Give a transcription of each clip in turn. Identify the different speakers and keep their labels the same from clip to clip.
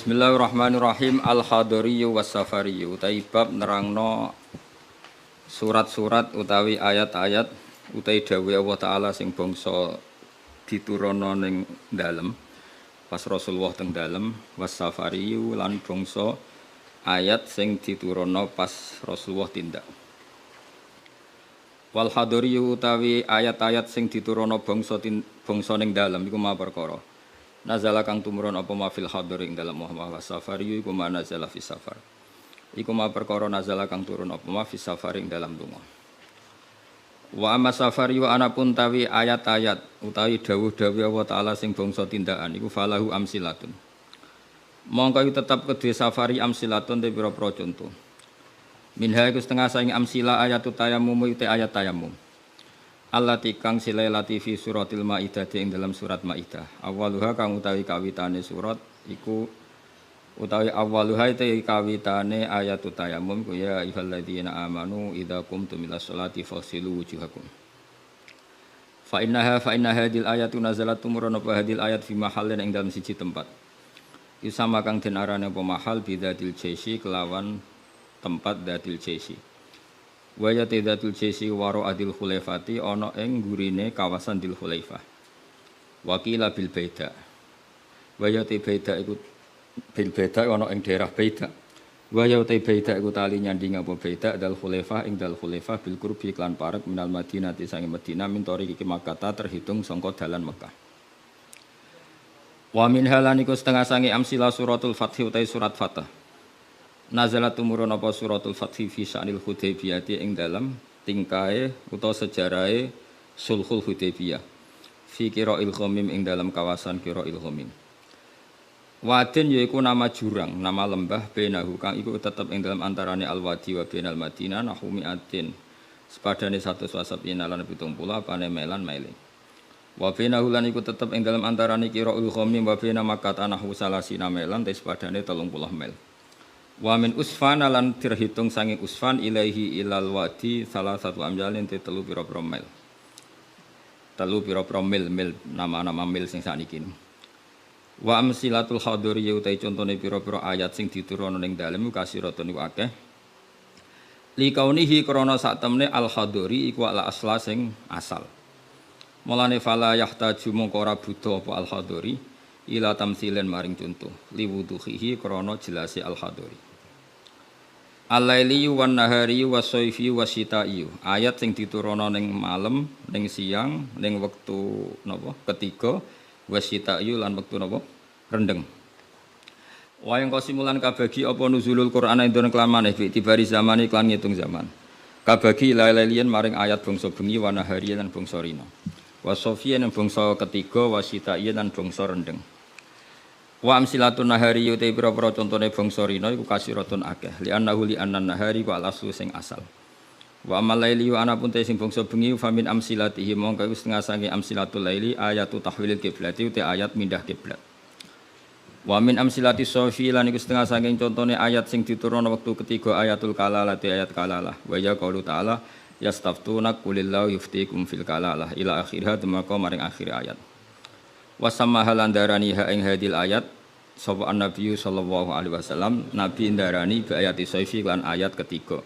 Speaker 1: Bismillahirrahmanirrahim. Al-Hadariyu was-Safariyu. Utai bab nerangno surat-surat utawi ayat-ayat utai dawuh Allah Ta'ala sing bangsa diturunno ning dalem pas Rasulullah teng dalem was-Safariyu lan bangsa ayat sing diturunno pas Rasulullah tindak. Wal hadariyu utawi ayat-ayat sing diturunno bangsa ning dalem iku ma perkara nazala kang tumurun apa ma fil hadar ing dalam Muhammad safari iku ma nazala fi safar. Iku ma perkara nazala kang turun apa ma fi safar ing dalam lunga. Wa amma safari wa anapun tawi ayat-ayat utawi dawuh-dawuh Allah Taala sing bangsa tindakan iku falahu amsilatun. Mongko tetap kedhe safari amsilatun te pira-pira contoh. Minha iku setengah saing amsila ayatut tayammum te ayat tayammum. Allati kang silailati fi suratil Maidah ing dalam surat Maidah. Awaluha kang utawi kawitane surat iku utawi awaluha te kawitane ayat tayammum ku ya ayyuhalladzina amanu idza qumtum ilas sholati faghsilu wujuhakum. Fa inna hadil ayatu nazalat tumurun apa hadil ayat fi mahallin ing dalam siji tempat. Isama kang den arane apa mahal bidatil jaisi kelawan tempat datil jaisi. Waya tidatul jesi waro adil khulaifati ono ing gurine kawasan dil khulaifah. Wakila bil beda. Waya te beda iku bil beda ono ing daerah beda. Waya te beda iku tali nyanding apa beda dal khulaifah ing dal khulaifah bil qurbi klan parek minal Madinah sange Madinah min tori iki Makkah terhitung sangka dalan Mekah. Wa min halaniku setengah sange amsila suratul Fath utai surat Fath. Nazalat tumurun apa suratul Fathi fi sya'nil Hudaybiyah ing dalam tingkae utawa sejarahe sulhul Hudaybiyah fi qira'il ghamim ing dalam kawasan qira'il ghamim. Wadin yaiku nama jurang, nama lembah benahu kang iku tetep ing dalam antarane al-wadi wa bainal Madinah nahumi atin sepadane 100 wasabina lan 70 apane melan maile. Wa bainahu lan iku tetep ing dalam antarane qira'il ghamim wa baina Makkah nahu salasina melan te sepadane 30 mil. Wa min usfana lan terhitung sanging usfan ilaihi ilal wadi salah satu amjalin te 3 pira-pira mil. 3 pira-pira mil nama-nama mil sing sakniki. Wa amsilatul hadari utai contone pira-pira ayat sing diturunno ning dalem kasiratun iku akeh. Li kaunihi krana sak temne al hadari iku ala asla sing asal. Mulane fala yahtaju mongko ora butuh apa al hadari ila tamtsilen maring contoh liwuduhihi krana jelase al hadari. Al-laili wan nahari was-saifi wasyita'i. Ayat sing diturunno ning malam, ning siang, ning wektu napa? Ketiga, wasyita'i lan wektu napa? Rendeng. Wayang kosimulan kabagi apa nuzulul Qur'an indone kelamane fi tibari zamani klan ngitung zaman. Kabagi lailian maring ayat bangsa bengi wa nahari lan bangsa rina. Wasofiyyan lan bangsa ketiga wasyita'i lan bangsa rendeng. Wa amsilatun nahari uti pira-pira contone bangsa rina iku kasiratun akeh li annan nahari wa al-aslu sing asal. Wa amal laili wa anapun te sing bangsa bengi fa min amsilatihi mongko iku setengah sange amsilatul laili ayatu tahwilil qiblati uti ayat mindah kiblat. Wa min amsilati sofi lan iku setengah sange contone ayat sing diturunno wektu ketiga ayatul kalalah te ayat kalalah. Wa ya qaulu ta'ala yastaftuna qulillahu yuftikum fil kalalah ila akhirha temaka maring akhir ayat. Wasamma halandarani ha ing hadil ayat sapa an-nabiy sallallahu alaihi wasallam nabi ndarani bi ayati saifi lan ayat ketiga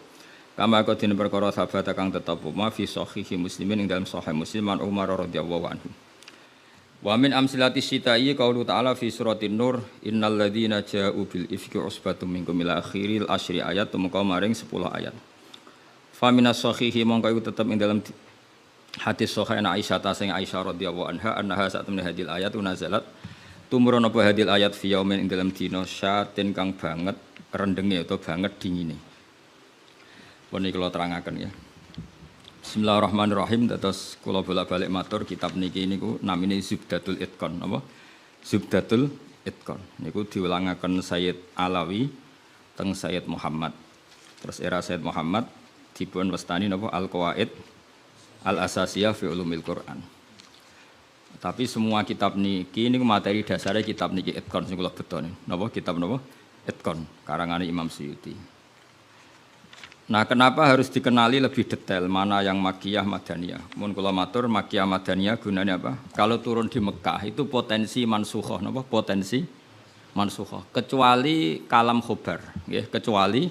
Speaker 1: kama kadene perkara sahabat kang tetep ma fi sahihi muslimin ing dalam sahih muslim an Umar radhiyallahu anhu wa min amsilati syita'i qaulu ta'ala fi suratin nur innal ladzina ja'u bil ifki usbatum minkum ila akhiril asyri ayat tumeka maring 10 ayat fa minas sahihi mongko iku tetep ing dalam hadis sahih Aisyah ta sing Aisyah radhiyallahu anha annaha sak temne hadil ayat nazalat tumurun apa hadil ayat fi yaumin ing dalam dina syatin kang banget rendenge atau banget dingine. Pun iki kula terangaken ya. Bismillahirrahmanirrahim dados kula bolak-balik matur kitab niki niku namine Zubdatul Itqan apa? Zubdatul Itqan. Niku diulangaken Sayyid Alawi teng Sayyid Muhammad. Terus era Sayyid Muhammad dipun wastani napa Al-Qawaid Al-Asasiyah fi Ulumil Quran. Tapi semua kitab niki niku materi dasare kitab niki Itqan sing kula beton. Napa kitab napa? Itqan karangane Imam Suyuti. Nah, kenapa harus dikenali lebih detail mana yang Makkiyah Madaniyah? Mun kula matur Makkiyah Madaniyah gunanya apa? Kalau turun di Mekah itu potensi mansukhah napa? Potensi mansukhah kecuali kalam khobar ya, kecuali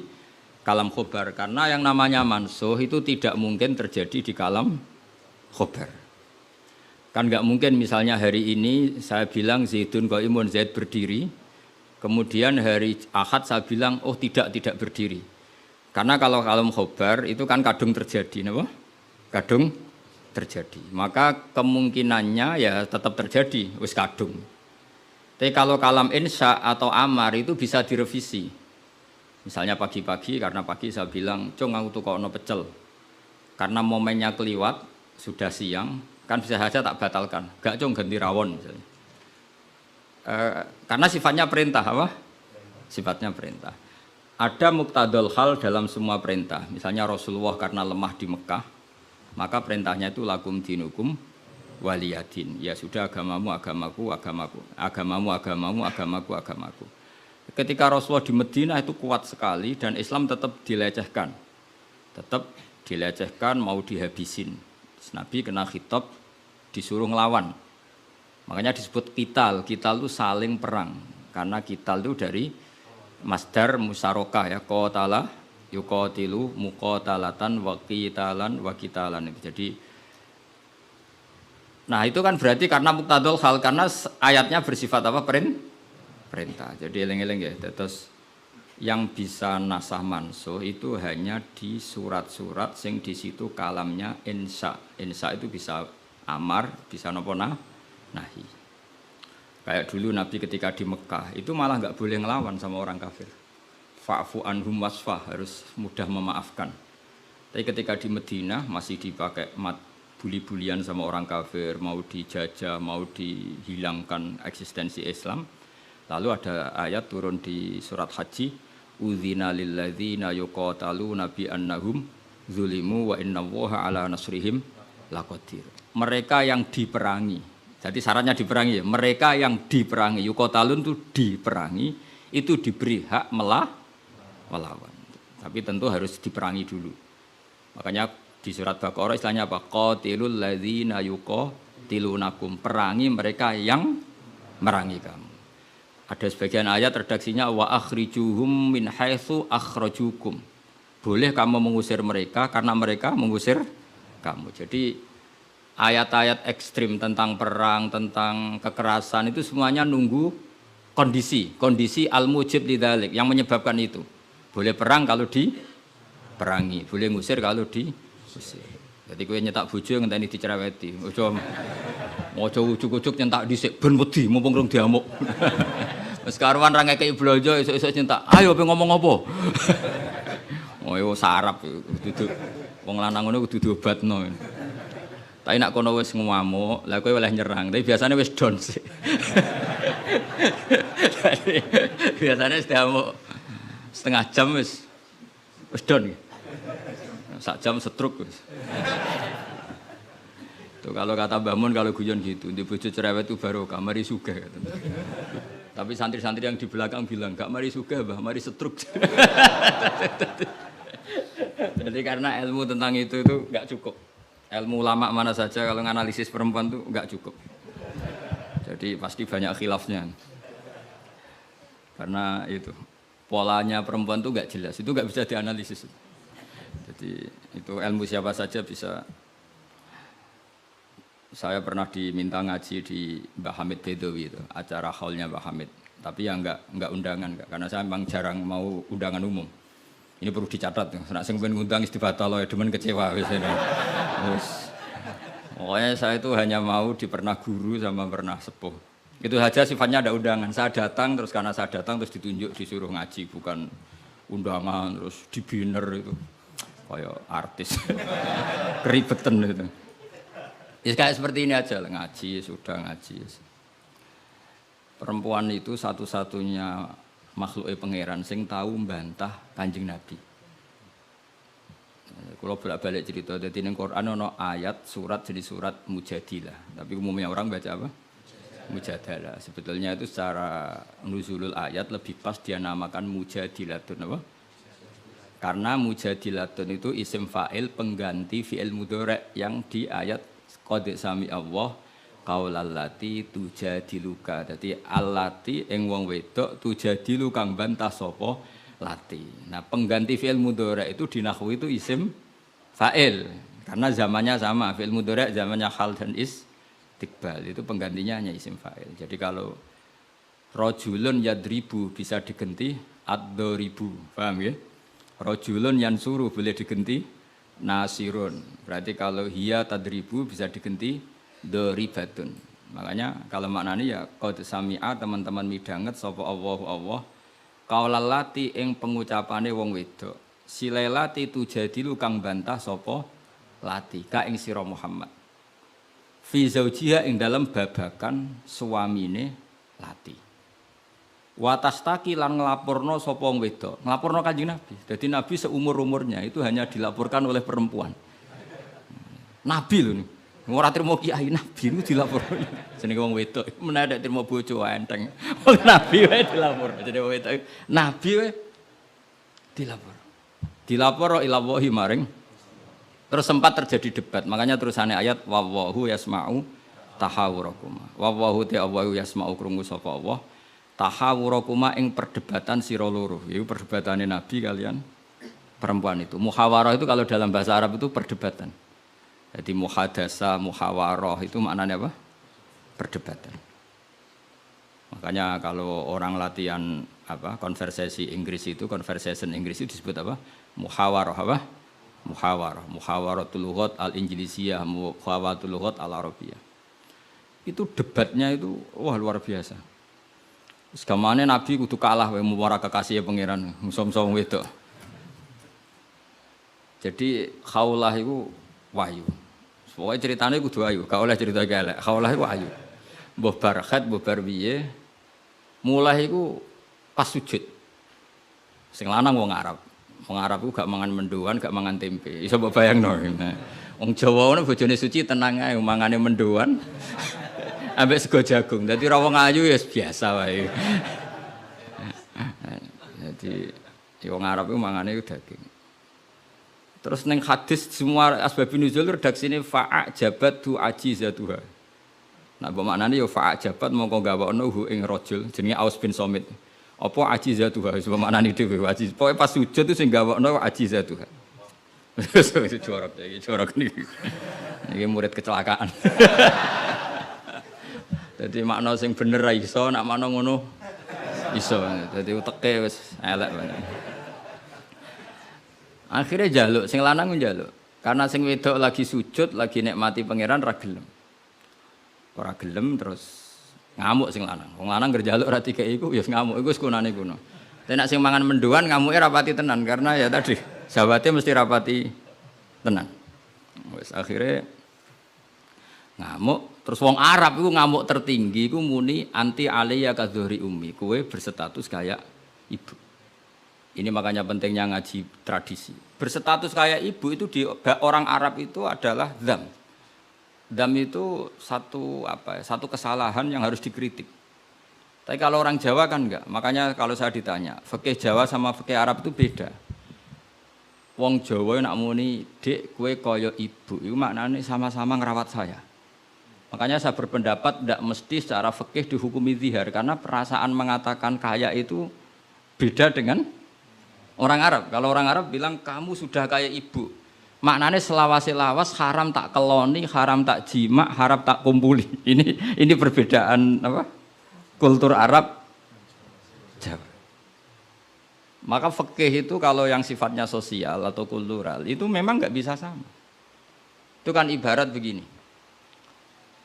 Speaker 1: kalam khobar karena yang namanya mansuh itu tidak mungkin terjadi di kalam khobar. Kan nggak mungkin misalnya hari ini saya bilang Zaidun qaimun, Zaid berdiri, kemudian hari Ahad saya bilang oh tidak berdiri. Karena kalau kalam khobar itu kan kadung terjadi, apa? Kadung terjadi. Maka kemungkinannya ya tetap terjadi, wis kadung. Tapi kalau kalam insya atau amar itu bisa direvisi. Misalnya pagi-pagi karena pagi saya bilang, "Cung aku tukokno pecel." Karena momennya keliwat, sudah siang, kan bisa saja tak batalkan. Gak cung ganti rawon misalnya. Karena sifatnya perintah apa? Sifatnya perintah. Ada muqtadul hal dalam semua perintah. Misalnya Rasulullah karena lemah di Mekah, maka perintahnya itu lakum dinukum waliyadin. Ya sudah agamamu agamaku, agamamu agamaku. Ketika Rasulullah di Madinah itu kuat sekali dan Islam tetap dilecehkan. Tetap dilecehkan mau dihabisin. Nabi kena khitab disuruh ngelawan. Makanya disebut qital. Qital itu saling perang. Karena qital itu dari masdar musyarakah ya, qatala yuqatilu muqatalatan wa qitalan wa qitalan. Jadi nah itu kan berarti karena muqtadul hal karena ayatnya bersifat apa? Perintah. Jadi eling-eling ya. Terus yang bisa nasah mansuh itu hanya di surat-surat sing di situ kalamnya insya. Insya itu bisa amar, bisa nopo nahi. Kayak dulu Nabi ketika di Mekah itu malah nggak boleh ngelawan sama orang kafir. Fa'fu anhum wasfah, harus mudah memaafkan. Tapi ketika di Madinah masih dipakai buli-bulian sama orang kafir, mau dijajah, mau dihilangkan eksistensi Islam. Lalu ada ayat turun di surat Haji, udzina lilladzina yuqataluna bi annahum zulimu wa innallaha ala nasrihim laqadir. Mereka yang diperangi. Jadi syaratnya diperangi ya. Mereka yang diperangi, yuqatalun itu diperangi, itu diberi hak melawan. Tapi tentu harus diperangi dulu. Makanya di surat Baqarah istilahnya apa? Qatilul ladzina yuqatilunakum. Perangi mereka yang merangi kamu. Ada sebagian ayat redaksinya wa akhrijuhum min haitsu akhrajukum. Boleh kamu mengusir mereka karena mereka mengusir kamu. Jadi ayat-ayat ekstrim tentang perang, tentang kekerasan itu semuanya nunggu kondisi al-mujib lidzalik yang menyebabkan itu. Boleh perang kalau diperangi, boleh ngusir kalau diusir. Jadi kowe nyetak bojo ngenteni dicereweti. Ojo ujuk-ujuk nyentak dhisik ben wedi mumpung rung diamuk. Wis karuan ra ngekeki blonjo esuk-esuk nyentak. Ayo pe ngomong apa? Oh yo sarap dudu. Wong lanang ngono kudu diobatno. Tapi nek kono wis ngamuk, lah kowe oleh nyerang. Tapi biasane wis down sih. Biasane wis diamuk setengah jam wis down. Sak jam setruk wis. Tuh kalau kata Mbah Mun kalau guyon gitu, di bojo cerewet itu baru mari sugih. Tapi santri-santri yang di belakang bilang, "Gak mari sugih, Mbah, mari setruk." Jadi karena ilmu tentang itu enggak cukup. Ilmu ulama mana saja kalau menganalisis perempuan itu enggak cukup. Jadi pasti banyak khilafnya. Karena itu polanya perempuan itu enggak jelas, itu enggak bisa dianalisis. Jadi itu ilmu siapa saja bisa. Saya pernah diminta ngaji di Mbah Hamid Bedowi itu, acara haulnya Mbah Hamid. Tapi ya enggak undangan, karena saya memang jarang mau undangan umum. Ini perlu dicatat, nek sing pengen ngundang wis dibatal ya, demen kecewa wis ini. Pokoknya saya itu hanya mau pernah guru sama pernah sepuh. Itu saja sifatnya ada undangan. Saya datang terus karena saya datang terus ditunjuk disuruh ngaji, bukan undangan terus di banner itu. Kayak artis. Keribetan itu. Ya kayak seperti ini aja lah, ngaji sudah ngaji. Perempuan itu satu-satunya makhluk pangeran sing tahu membantah Kanjeng Nabi. Kalau bolak-balik cerita, jadi di Quran ada ayat surat jadi surat Mujadilah. Tapi umumnya orang baca apa? Mujadalah. Sebetulnya itu secara nuzulul ayat lebih pas dia namakan Mujadilatun apa? Karena Mujadilatun itu isim fa'il pengganti fi'il mudhari' yang di ayat qad sami Allah qaulallati tujadiluka. Dadi allati ing wong wedok tujadilu kang bantah sapa lati. Nah, pengganti fi'il mudhari itu di nahwu itu isim fa'il karena zamannya sama. Fi'il mudhari zamannya hal dan istiqbal itu penggantinya hanya isim fa'il. Jadi kalau rajulun yadribu bisa diganti ad-daribu. Paham ya? Rajulun yansuru boleh diganti nasirun. Berarti kalau hiya tadribu bisa diganti daribatun. Makanya kalau maknanya ya qad sami'a teman-teman midanget sapa Allah qaulallati ing pengucapane wong wedok. Silailati tujadilu kang bantah sapa lati ka ing sira Muhammad. Fi zaujiha ing dalam babakan suamine lati. Watastaki lan nglaporno sapa wong wedok. Nglaporno Kanjeng Nabi. Jadi Nabi seumur-umurnya itu hanya dilaporkan oleh perempuan. Nabi lho nih. Ora trimo kiai Nabi itu dilaporno. Jenenge wong wedok menawa trimo bojo enteng. Wong Nabi wae dilaporno. Jadi wong wedok Nabi wae dilaporno. Dilapor ilallahi maring. Terus sempat terjadi debat. Makanya terusannya ayat wallahu yasma'u tahawurakum. Wallahu ta'ala yasma'u krungu sapa Allah. Tahawurakuma ing perdebatan sira loro. Iku perdebatane Nabi kalian perempuan itu. Muhawarah itu kalau dalam bahasa Arab itu perdebatan. Jadi muhadasa, muhawarah itu maknanya apa? Perdebatan. Makanya kalau orang latihan apa? Konversasi Inggris itu, conversation Inggris itu disebut apa? Muhawarah apa? Muhawarah. Muhawaratul lughat al-Injlisiyah, muhawaratul lughat al-Arabiyah. Itu debatnya itu wah luar biasa. Segamane Nabi kudu kalah wae muwara kekasih pangeran musa-musa wedok. Jadi khaulah iku wahyu. Pokoke ceritane kudu wahyu, gak oleh cerita elek. Khaulah iku wahyu. Mbah barkhat, mbah barbiye mulai iku pas sujud. Sing lanang wong Arab. Wong Arab iku gak mangan mendoan, gak mangan tempe. Iso mbok bayangno. Wong Jawa ngono bojone suci tenang ae mangane mendoan. Ambek sego jagung. Dadi ra wong ayu ya biasa wae. Jadi wong Arab itu mangane daging. Terus ning hadis semua asbabun nuzul redaksine fa'a jabat tu ajizatuha. Nah, apa maknane ya fa'a jabat mongko gawakno hu ing rajul jenenge Aus bin Somit. Apa ajizatuha wis maknane dhewe ajiz. Pokoke pas sujud itu sing gawakno ajizatuha. Wis jorok iki jorok niki. Iki murid kecelakaan. Jadi makna sing bener ra iso, nak makna ngono iso. Jadi uteke wis elek banget. Akhirnya njaluk, sing lanang njaluk. Karena sing wedok lagi sujud, lagi nikmati pangeran ra gelem. Ora gelem terus ngamuk sing lanang. Wong lanang ngerjaluk ra dikeki iku ya ngamuk iku wis kunane kuno. Tapi nek sing mangan mendoan ngamuke rapati tenan karena ya tadi sahabate mesti rapati tenan. Wis akhirnya ngamuk. Terus wong Arab itu ngamuk tertinggi itu muni anti aliyya kadzuhri ummi. Kowe berstatus kayak ibu. Ini makanya pentingnya ngaji tradisi. Berstatus kayak ibu itu di orang Arab itu adalah dzam. Dzam itu satu kesalahan yang harus dikritik. Tapi kalau orang Jawa kan enggak. Makanya kalau saya ditanya, fikih Jawa sama fikih Arab itu beda. Wong Jawa nak muni, "Dik, kowe kaya ibu." Itu maknanya sama-sama ngerawat saya. Makanya saya berpendapat tidak mesti secara fikih dihukumi zihar karena perasaan mengatakan kaya itu beda dengan orang Arab. Kalau orang Arab bilang kamu sudah kayak ibu, maknanya selawas-selawas haram tak keloni, haram tak jima, haram tak kumpuli. Ini perbedaan apa? Kultur Arab Jawa. Maka fikih itu kalau yang sifatnya sosial atau kultural itu memang nggak bisa sama. Itu kan ibarat begini.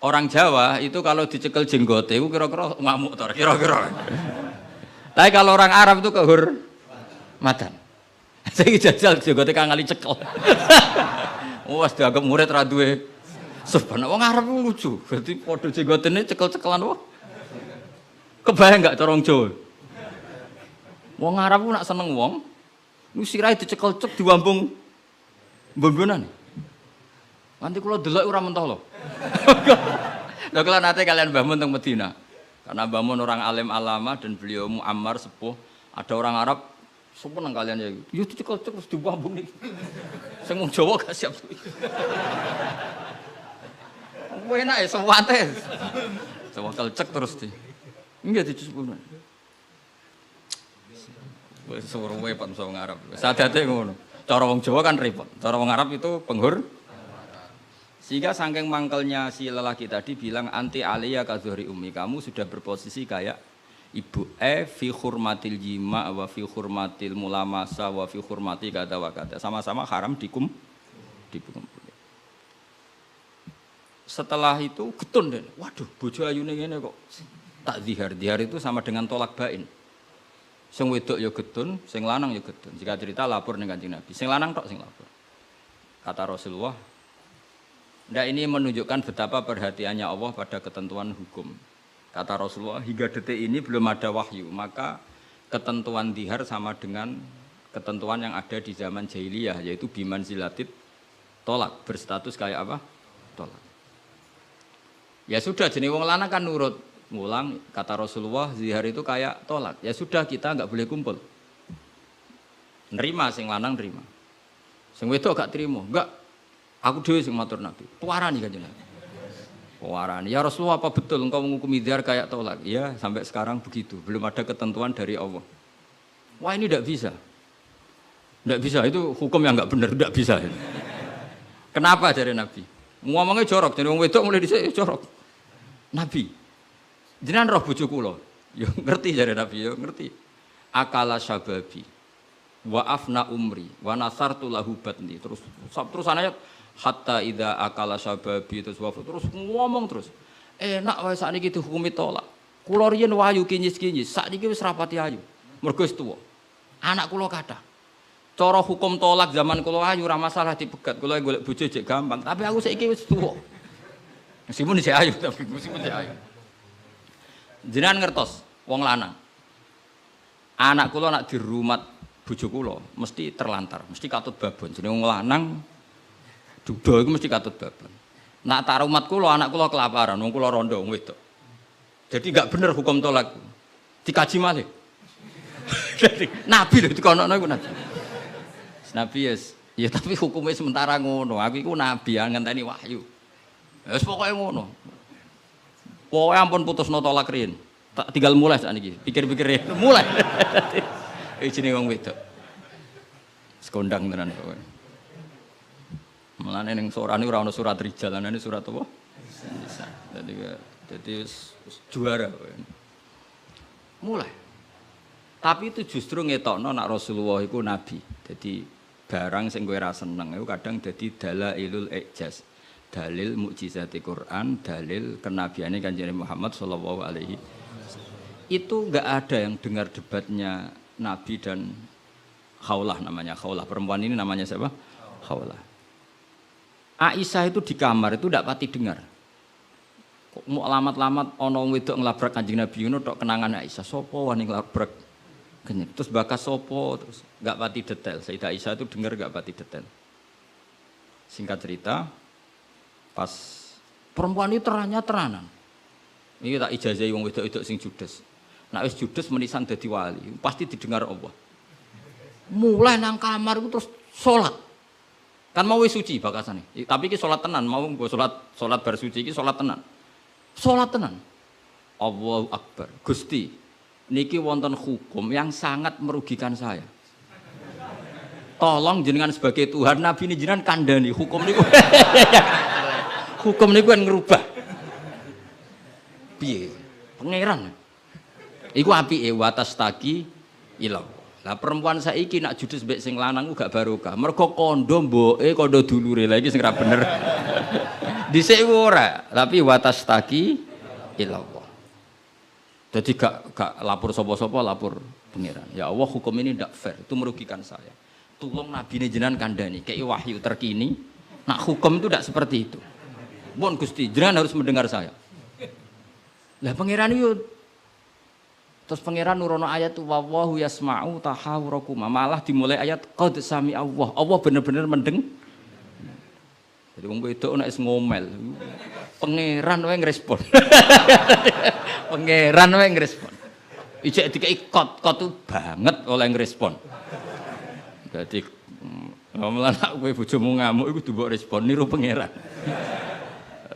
Speaker 1: Orang Jawa itu kalau dicekel jenggote itu kira-kira ngamuk tor, kira-kira. Tapi kalau orang Arab itu kehormatan. Saya jajal jenggote kang ngali cekel. Wes dianggap murid ra duwe. Sebenarnya wong Arab lucu. Berarti padha jenggotene cekel-cekelan wah. Kebayang enggak cara wong Jawa? Wong Arab ku nak seneng wong, nu sirahe dicekel-cek diwambung mbon-mbonan. Nanti kula delok ora mentah lho. Lha kula nate kalian Mbah Mun teng Medina. Karena Mbah Mun orang alim alama dan beliau muammar sepuh, ada orang Arab seneng kalian ya. Yo dicekel-cek terus diwambung niki. Sing wong Jawa gak siap. Enak ya sewate. Sewakel cek terus di. Enggak dicuci. Wis suruh repot sama wong Arab. Sadate ngono. Cara wong Jawa kan repot. Cara wong Arab itu penghur. Sehingga saking mangkelnya si lelaki tadi bilang anti aliyah kadzuhri ummi, kamu sudah berposisi kayak ibu fi hurmatil jima wa fi hurmatil mulamasa wa fi hurmati kata wa kata. Sama-sama haram dikum. Setelah itu getun deh. Waduh, bojo ayune ngene kok. Tak zihar. Zihar itu sama dengan tolak bain. Sing wedok ya getun, sing lanang ya getun. Jika cerita lapor ning Kanjeng Nabi. Sing lanang tok sing lapor. Kata Rasulullah, ndak ini menunjukkan betapa perhatiannya Allah pada ketentuan hukum. Kata Rasulullah, hingga detik ini belum ada wahyu, maka ketentuan dihar sama dengan ketentuan yang ada di zaman jahiliyah, yaitu biman zilatit tolak, berstatus kayak apa? Tolak. Ya sudah, jenis wong lanang kan nurut. Ngulang, kata Rasulullah, zihar itu kayak tolak. Ya sudah, kita enggak boleh kumpul. Nerima, sing lanang nerima. Sing wedok gak terima. Enggak, aku dhewe sing matur Nabi. Tuarani kan jenengan. Tuarani. Ya Rasulullah, apa betul engkau menghukumi zihar kayak tolak? Ya, sampai sekarang begitu. Belum ada ketentuan dari Allah. Wah, ini enggak bisa. Enggak bisa, itu hukum yang enggak benar, enggak bisa. Kenapa dari Nabi? Ngomongnya jorok, jadi wong wedok mulai dhisik jorok. Nabi jenengan roh bojo kula. Yo ngerti jare Nabi, yo ngerti. Akala syababi wa afna umri wa nasartu lahu batni. Terus ayat hatta idza akala syababi terus ngomong terus. Enak wae sakniki dihukumi tolak. Kula riyen wayu kinyis-kinyis, sakniki wis rapati ayu. Mergo wis tuwa. Anak kula kathah. Cara hukum tolak zaman kula ayu ora masalah dipegat. Kula golek bojo jek gampang, tapi aku saiki wis tuwa. Meskipun isih ayu tapi meskipun isih ayu. Jenengan ngertos wong lanang. Anak kula nak dirumat bojo kula mesti terlantar, mesti katut babon. Jenenge wong lanang duda iku mesti katut babon. Nak tak rumat kula anak kula kelaparan, wong kula rondo wong wedok. Jadi enggak bener hukum tolak. Dikaji malih. Jadi nabi lho dikonokno iku nabi. Nabi ya tapi hukumnya sementara ngono. Aku iku nabi ngenteni wahyu. Wis pokoke ngono. Pokoke ampun putusno tolak riyen. Tak tinggal mulai sakniki. Pikir-pikir mulai. Iki wong wedok. Sekondang tenan kowe. Mulane ning sorane ora ana surat rijal, ana surat apa? Jadi juara kowe. Mulai. Tapi itu justru ngetokno nak Rasulullah iku nabi. Jadi barang sing kowe ra seneng iku kadang dadi dalailul ijaz. Dalil mukjizati Quran, dalil kenabiane Kanjeng Muhammad sallallahu alaihi wasallam. Itu enggak ada yang dengar debatnya Nabi dan Khawlah namanya. Khawlah perempuan ini namanya siapa? Khawlah. Aisyah itu di kamar itu ndak pati dengar. Kok mau alamat-alamat ana wong wedok nglabrak Kanjeng Nabi ngono tok kenangan Aisyah. Sopo wani nglabrak? Terus bakas sopo terus enggak pati detail. Sayyidah Aisyah itu dengar enggak pati detail. Singkat cerita, pas perempuan itu teranan. Ini tak ijazahi wong wedok-wedok sing judes. Nek wis judes menisan dadi wali, pasti didengar Allah. Mulai nang kamar itu terus salat. Kan mau wis suci bakasane. Tapi iki salat tenan, mau nggo salat bar suci iki salat tenan. Salat tenan. Allahu Akbar. Gusti, niki wonten hukum yang sangat merugikan saya. Tolong jenengan sebagai Tuhan, Nabi ini jenengan kandhani hukum niku. Hukum niku kan ngerubah. Piye? Pangeran. Iku apike watas taki ilau. Lah perempuan saiki nak judes mbek sing lanang ku gak barokah. Mergo kondo mboke kondo dulure. Lah iki sing ra bener. Dhisik ora, tapi watas taki ilau. Jadi gak lapor sapa-sapa, lapor pangeran. Ya Allah, hukum ini ndak fair, itu merugikan saya. Tolong Nabi ini jenengan kandhani, kei wahyu terkini. Nak hukum itu ndak seperti itu. Mohon Gusti, jenengan harus mendengar saya. Lah pangeran itu terus pangeran nurono ayat wallahu yasma'u tahawurakum. Malah dimulai ayat qad sami Allah. Allah bener-bener mendeng. Jadi wong wedok nek ngomel. Pangeran wae ngrespon. Pangeran wae ngrespon. Ijek dikei kot tu banget oleh ngrespon. Dadi ngomel anak kowe bojomu ngamuk iku mbok respon niru pangeran.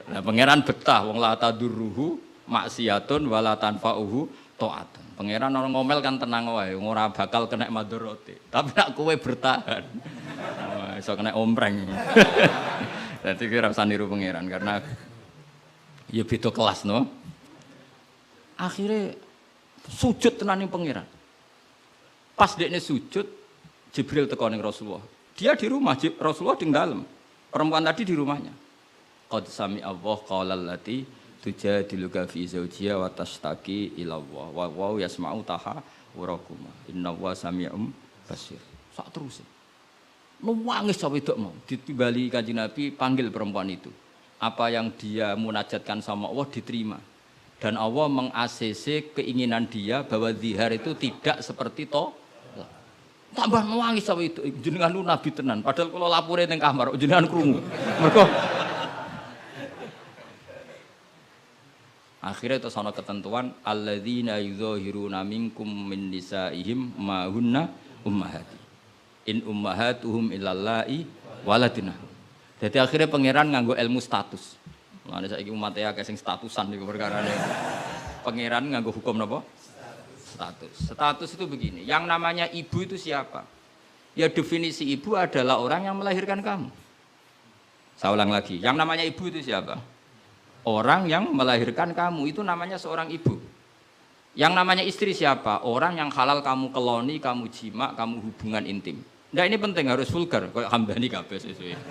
Speaker 1: Nah, pangeran betah wong la tadurruhu maksiatun wala tanfa'uhu taatun. Pangeran orang ngomel kan tenang wae, ora bakal kena madharate. Tapi nek kowe bertahan, iso kena ompreng. Dadi kira usah niru pangeran karena ya beda kelas no. Akhirnya sujud tenan ning pangeran. Pas dekne sujud, Jibril teko ning Rasulullah. Dia di rumah, Rasulullah di dalam. Perempuan tadi di rumahnya. Qad sami Allah qala allati tujadiluka fi zawjiha wa tashtaki ila Allah wa wa yasma'u tahawurakuma. Innallaha sami'um basir. Sak terus. Nangis sampe wedok mau ditimbali Kanjeng Nabi panggil perempuan itu. Apa yang dia munajatkan sama Allah diterima. Dan Allah meng-ACC keinginan dia bahwa zihar itu tidak seperti to. Tambah nangis sampe itu jenengan lu nabi tenan. Padahal kula lapure ning kamar jenengan krungu. Mergo akhirnya itu ana ketentuan alladzina yuzahiruna minkum min nisaihim ma hunna ummahati. In ummahatuhum illallahi waladina. Jadi akhirnya pangeran nganggo ilmu status. Mulane saiki umat e akeh sing statusan niku perkarane. Pangeran nganggo hukum napa? Status. Status itu begini, yang namanya ibu itu siapa? Ya definisi ibu adalah orang yang melahirkan kamu. Saya ulang lagi, yang namanya ibu itu siapa? Orang yang melahirkan kamu, itu namanya seorang ibu. Yang namanya istri siapa? Orang yang halal kamu keloni, kamu jima, kamu hubungan intim. Nah ini penting, harus vulgar, kayak Hambani kabeh sesuai.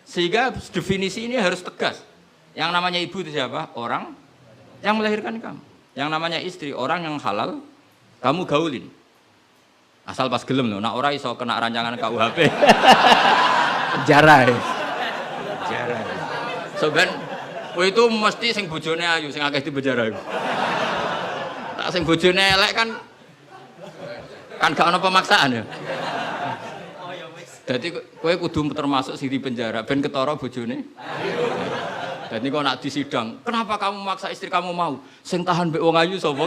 Speaker 1: Sehingga definisi ini harus tegas. Yang namanya ibu itu siapa? Orang yang melahirkan kamu. Yang namanya istri, orang yang halal, kamu gaulin. Asal pas gelem loh, nak ora iso kena rancangan KUHP. Penjara ya. Penjara. Soben, itu mesti sing bojone ayu, sing akeh di penjara. Tak sing bojone elek kan gak ana pemaksaan ya. Jadi kowe kudu termasuk sing di penjara ben ketara bojone. Jadi kok nak disidang, kenapa kamu maksa istri kamu mau? Sing tahan mbek wong ayu sapa?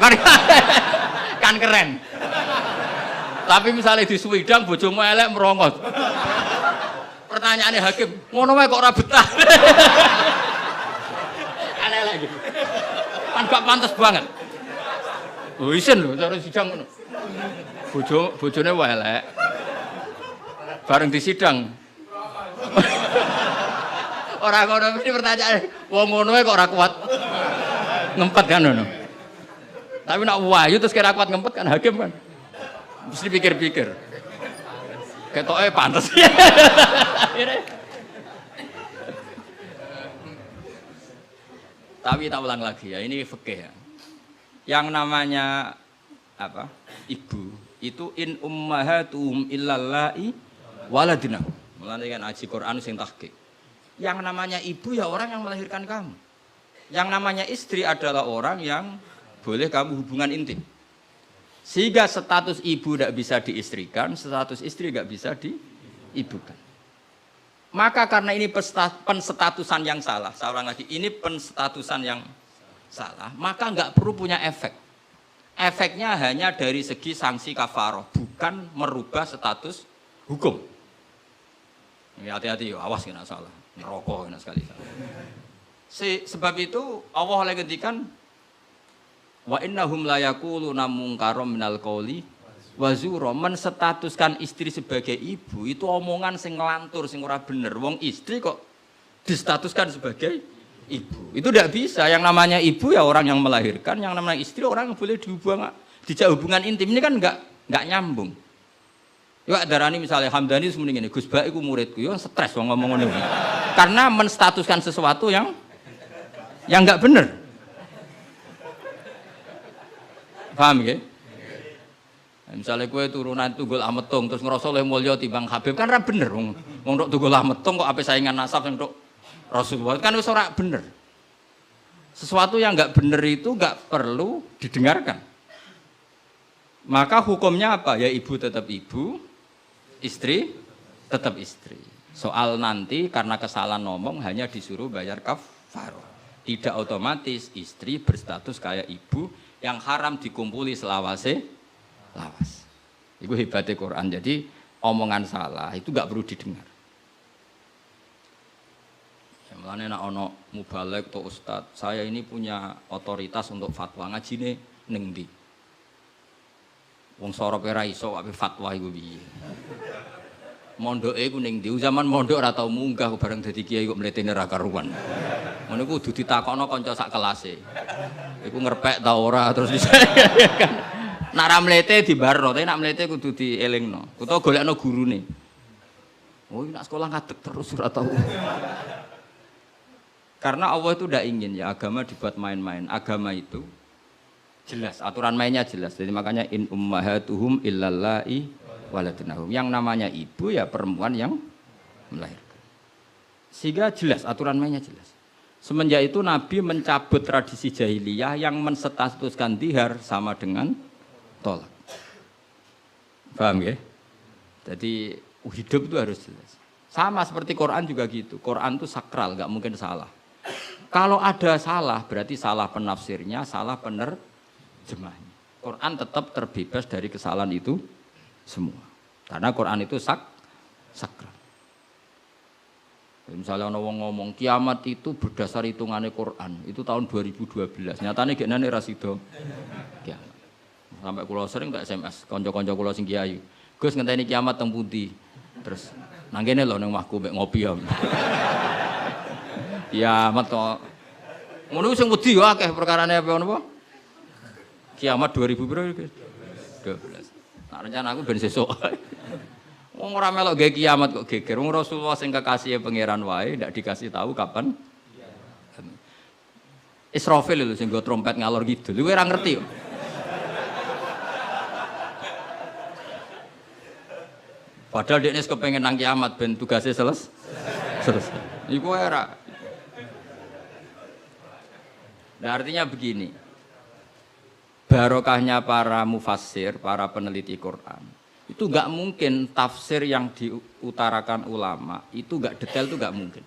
Speaker 1: Kan keren. Tapi misalnya di swidang bojomu elek merongos. Pertanyaannya hakim, ngono wae kok ora betah. Kan elek gitu. Kan gak pantes banget. Oh isin lho cara sidang ngono. Bojone wae elek. Bareng disidang. Orang ngono mesti pertanyaan, wong ngono kok ora kuat ngempet kan ngono. Tapi nak wayu terus kira kuat ngempet kan hakim kan. Mesti pikir-pikir. Ketoke pantes. Tapi tak ulang lagi ya, ini fikih ya. Yang namanya apa? Ibu itu in ummahatuhum illallahi waladina. Mulane kan aji Quran sing tahqiq. Yang namanya ibu ya orang yang melahirkan kamu. Yang namanya istri adalah orang yang boleh kamu hubungan intim. Sehingga status ibu tidak bisa diistrikan, status istri tidak bisa diibukan. Maka karena ini penstatusan yang salah, saya ulang lagi, ini penstatusan yang salah, maka nggak perlu punya efek. Efeknya hanya dari segi sanksi kafaroh, bukan merubah status hukum. Hati-hati, awas kena salah. Neraka enak sekali. Sebab itu Allah oleh ngendikan wa innahum la yaquluna munkaram minal qauli wa zura, menstatuskan istri sebagai ibu itu omongan sing ngelantur sing ora bener. Wong istri kok distatuskan sebagai ibu. Itu tidak bisa. Yang namanya ibu ya orang yang melahirkan, yang namanya istri orang yang boleh dijak hubungan intim. Ini kan enggak nyambung. Ya darani misalnya Hamdani semuanya ini, Gus Bak iku muridku, yo stres wong ngomong ngono. Karena menstatuskan sesuatu yang enggak bener. Paham ya? Misalnya kue turunan Tunggul Ametung terus ngerasa oleh mulya timbang Habib kan ora bener wong tok Tunggul Ametung kok ape saingan nasab sing tok Rasulullah kan wis ora bener. Sesuatu yang enggak bener itu enggak perlu didengarkan. Maka hukumnya apa? Ya ibu tetap ibu, istri tetap istri. Soal nanti karena kesalahan ngomong hanya disuruh bayar kafarah. Tidak otomatis istri berstatus kayak ibu yang haram dikumpuli selawase lawas. Itu hebatnya Quran. Jadi omongan salah itu nggak perlu didengar. Mulane nek ana mubalek atau ustad, saya ini punya otoritas untuk fatwa ngajine ning ndi. Wong sorope ra iso wae fatwa iku piye. Mondoke iku ning ndi? Zaman mondok ora tau munggah bareng dadi kiai kok mletene ra karuan. Ngono iku kudu ditakokno kanca sak kelase. Iku ngerpek ta ora terus kan. Nek ra mlete dibarno, tapi nek mlete kudu dielingno. Utawa golekno gurune. Oh, nek sekolah ngadeg terus ora tau. Karena Allah itu tidak ingin ya agama dibuat main-main. Agama itu jelas, aturan mainnya jelas. Jadi makanya in ummahatuhum illallai waladunahum. Yang namanya ibu ya perempuan yang melahirkan. Sehingga jelas, aturan mainnya jelas. Semenjak itu Nabi mencabut tradisi jahiliyah yang menstatuskan dihar sama dengan tolak. Paham ya? Jadi hidup itu harus jelas. Sama seperti Quran juga gitu. Quran itu sakral, nggak mungkin salah. Kalau ada salah, berarti salah penafsirnya, salah penerjemahnya. Quran tetap terbebas dari kesalahan itu semua. Karena Quran itu sakral. Misalnya orang ngomong kiamat itu berdasar hitungannya Quran, itu tahun 2012. Nyatanya gimana rasido kiamat. Sampai kulo sering tak SMS, konco-konco kulo sing kiai. Gus ngenteni kiamat teng pundi. Terus nang kene lho nang omahku mek ngopi ya. Kiamat kok. Ngono sing wedi yo akeh perkarane apa napa? Kiamat 2000 piro iki? 12. Nah, rencana aku ben sesuk. Wong ora melok gawe kiamat kok geger. Wong Rasulullah sing kekasih pangeran wae ndak dikasih tahu kapan. Israfil lho sing nggo trompet ngalor kidul. Kowe ora ngerti kok. Padahal dia kepengen nang kiamat ben tugasnya selesai. Iku era. Nah, artinya begini. Barokahnya para mufassir, para peneliti Quran. Itu enggak mungkin tafsir yang diutarakan ulama itu enggak detail, itu enggak mungkin.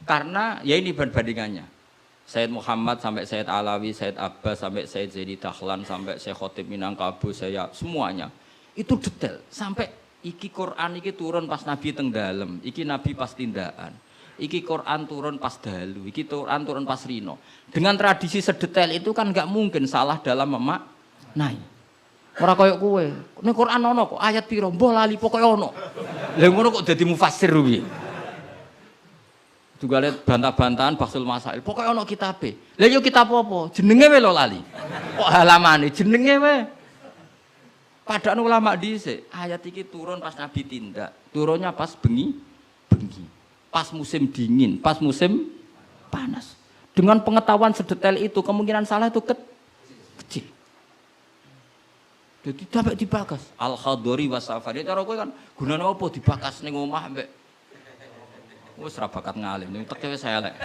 Speaker 1: Karena ya ini bandingannya. Sayyid Muhammad sampai Sayyid Alawi, Sayyid Abbas sampai Sayyid Zaidi Dahlan sampai Syekh Khotib Minangkabau, saya semuanya itu detail sampai iki Quran iki turun pas Nabi teng dalem, iki Nabi pas tindakan. Iki Quran turun pas dalu, iki Quran turun pas rino. Dengan tradisi sedetail itu kan enggak mungkin salah dalam memaknai. Ora koyo kowe. Ning Quran ono kok ayat piro, mbah lali pokoke ono. Lah ngono kok dadi mufassir piye? Juga lihat bantah-bantahan Basul Masail. Pokoke ono kitabe. Lah yo kitab apa? Jenenge wae lho lali. Kok halamane jenenge wae. Padahal ulama dhisik, ayat iki turun pas Nabi tindak. Turunnya pas bengi. Pas musim dingin, pas musim panas. Dengan pengetahuan sedetail itu, kemungkinan salah itu kecil. Jadi dapat dibakas. Al-Khadori wa Safari. Cara kowe kan gunane apa dibakas ning omah mbek. Wis ra bakat ngalim, teke wis elek.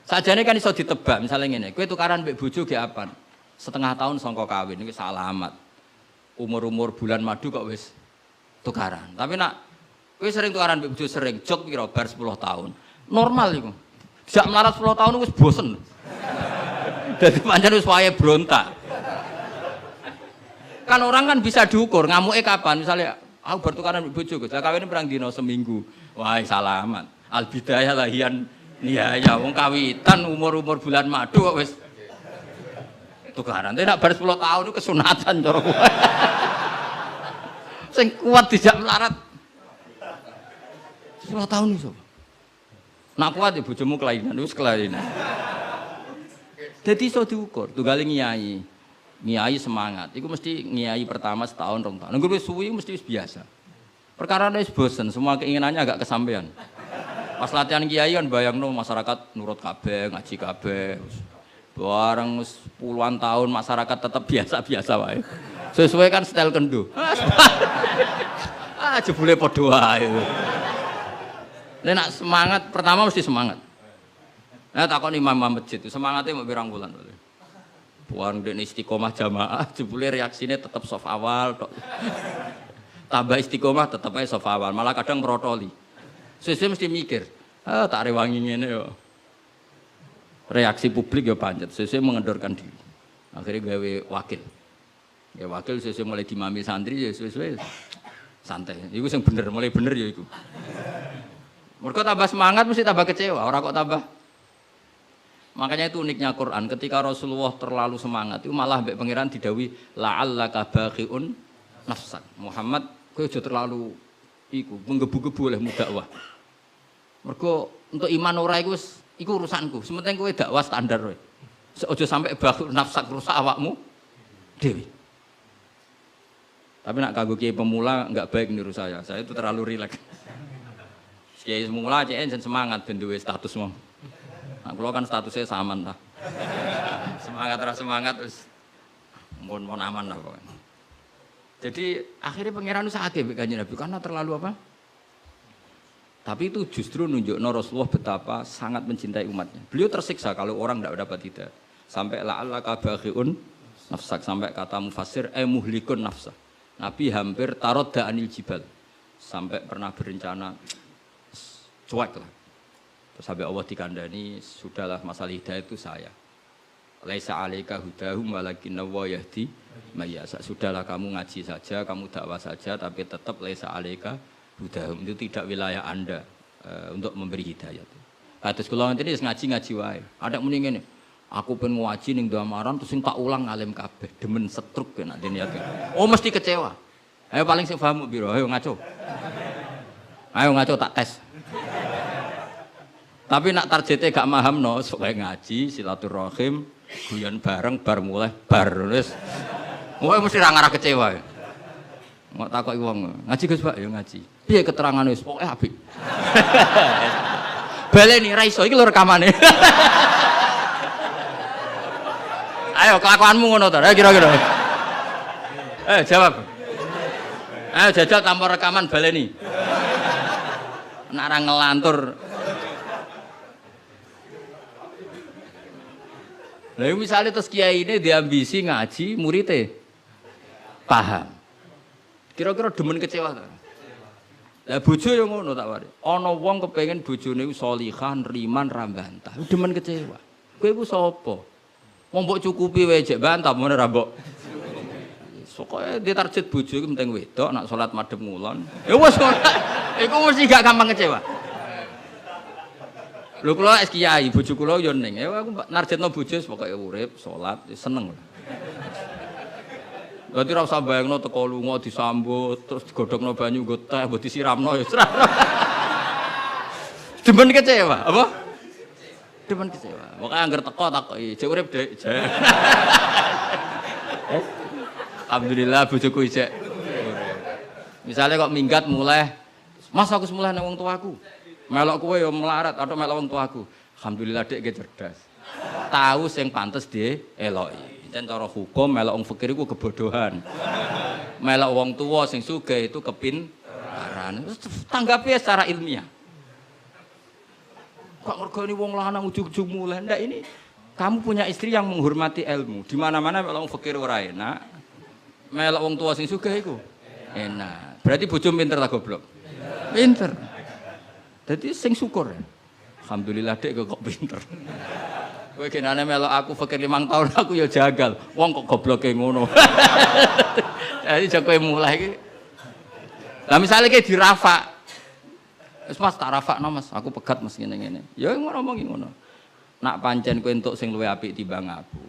Speaker 1: Sajane kan iso ditebak, misalnya ngene, kowe tukaran mbek bojo ge apan? Setengah tahun sangka kawin iki alamat. Umur-umur bulan madu kok wis tukaran. Tapi nak kowe sering tukaran mbek bojo sering jok piro bar 10 tahun. Normal iku. Jak melarat 10 tahun wis bosen. Dadi pancen wis wayahe brontak. Kan orang kan bisa diukur ngamuke kapan. Misalnya aku bertukaran mbek bojo, lah kawin perang dino seminggu. Wah, salaman. Al bidayah lahian nihaya wong kawitan umur-umur bulan madu kok wis tukaran. Tapi nak bar 10 tahun itu kesunatan cara kowe. Sing kuat dijak melarat 10 tahun iso. Nak kuat ya bojomu kelainan, wis kelainan. Dadi iso diukur, tunggale nyai. Nyai semangat, itu mesti nyai pertama setahun 2 tahun. Nunggu wis suwi mesti wis biasa. Perkara wis bosen, semua keinginannya agak kesampaian. Pas latihan kiai kan bayangno masyarakat nurut kabeh, ngaji kabeh. Bareng puluhan tahun masyarakat tetap biasa-biasa wae. Sesuai kan style kendo. Ah jebule padha wae. Nek semangat pertama mesti semangat. Nah takon imam masjid itu semangatnya mau pirang bulan. Buang den istiqomah jamaah, jebule reaksine tetap soft awal tok. Tambah istiqomah tetep ae soft awal, malah kadang merotoli. Sesuk mesti mikir, tak rewangi ngene yo. Reaksi publik yo pancet, sesuk mengendorkan diri. Akhirnya gawe wakil. Ya wakil sesuk mulai dimami santri ya sesuai santai. Iku sing bener, mulai bener ya iku. Mergo tambah semangat mesti tambah kecewa, ora kok tambah. Makanya itu uniknya Quran, ketika Rasulullah terlalu semangat itu malah mbek pangeran didhawuhi la'allaka baqiun nafsak. Muhammad kowe aja terlalu iku menggebu-gebu oleh dakwah. Mergo untuk iman ora iku wis iku urusanku. Sementing kowe dakwah standar wae. Aja sampai baqiun nafsak rusak awakmu dhewe. Tapi nak kanggo kiai pemula enggak baik niru saya. Saya itu terlalu rileks. Kiai pemula cek semangat ben duwe status mong. Nah, kalau kan statusnya saman lah. Semangat terus semangat terus mohon aman lah pokoknya. Jadi akhirnya pangeran sakit kanjeng Nabi karena terlalu apa? Tapi itu justru nunjukno Rasulullah betapa sangat mencintai umatnya. Beliau tersiksa kalau orang tidak dapat hidayah. Sampai la'allaka baghiun nafsak, sampai kata mufassir muhlikun nafsa. Nabi hampir tarodda anil jibal. Sampai pernah berencana cuek lah. Terus sampai Allah dikandani, sudahlah masalah hidayah itu saya. Laisa 'alaika hudahum walakinna wa yahdi may yasha. Sudahlah kamu ngaji saja, kamu dakwah saja, tapi tetap laisa 'alaika hudahum. Itu tidak wilayah Anda untuk memberi hidayah. Terus kula ngene ngaji wae. Ada muni ngene. Aku pengen ngaji ning Damaran terus sing tak ulang alim kabeh, demen setruk nek niat. Oh mesti kecewa. Ayo paling sing paham piro? Ayo ngaco. Ayo ngaco tak tes. Tapi nak targetnya gak paham no, soalnya ngaji, silaturahim, guyon bareng, bar mulai, bar terus. Wah mesti rangarah kecewa. Mau takut uang ngaji Gus Pak, ya ngaji. Piye keterangan wis pokoke apik. Baleni ra iso iki lho rekamane. Ayo kelakuanmu ngono to, kira-kira. Jawab. Ayo jajal tanpa rekaman baleni. Nek ra ngelantur. Lah misalnya terus kiai ini diambisi ngaji muridnya paham. Kira-kira demen kecewa ta? Lah bojo yo ngono tak wari. Ana wong kepengin bojone sholihan, riman, ra bantah. Demen kecewa. Kowe iku sapa? Wong mbok cukupi wae jek bantah men ra mbok. Pokoke ditarget bojo iku penting wedok nak salat madhep ngulon. Ya wis ngono. Iku mesti gak gampang kecewa. Lho kula es kiai, bojo kula yo ning. Aku narjetno bojo pokoke urip, salat, seneng. Berarti ora usah bayangno teko lunga disambut, terus digodhogno banyu nggo teh, mbok disiramno ya. Demen kecewa, apa? Demen kecewa. Pokoke angger teko takoki, jek urip, Dik. Alhamdulillah bojoku isek. Misalnya kok minggat mulai, Mas aku semula nang wong tuaku. Melok kowe ya melarat atau melok wong tuaku. Alhamdulillah Dik ge cerdas. Tahu sing pantes dieloki. Jan cara hukum melok wong fakir iku kebodohan. Melok wong tuwa sing sugih itu kepintaran. Tanggapi secara ilmiah. Kok ngergoni wong lanang ujug-ujug mulai. Ndak ini kamu punya istri yang menghormati ilmu. Di mana-mana melok wong fakir ora enak. Melok wong tuwa sing sugih iku enak. Berarti bojo pinter ta goblok? Pinter. Jadi sing syukur ya. Alhamdulillah Dek kok pinter. Kowe genane melok aku fakir 5 tahun aku ya jagal. Wong kok gobloke ngono. Jadi jek kowe mulai iki. Lah misale ki dirafa. Wis Mas tak rafakno Mas, aku pegat Mas ngene-ngene. Ya ngomongi ngono. Nak pancen kowe entuk sing luwih apik timbang aku.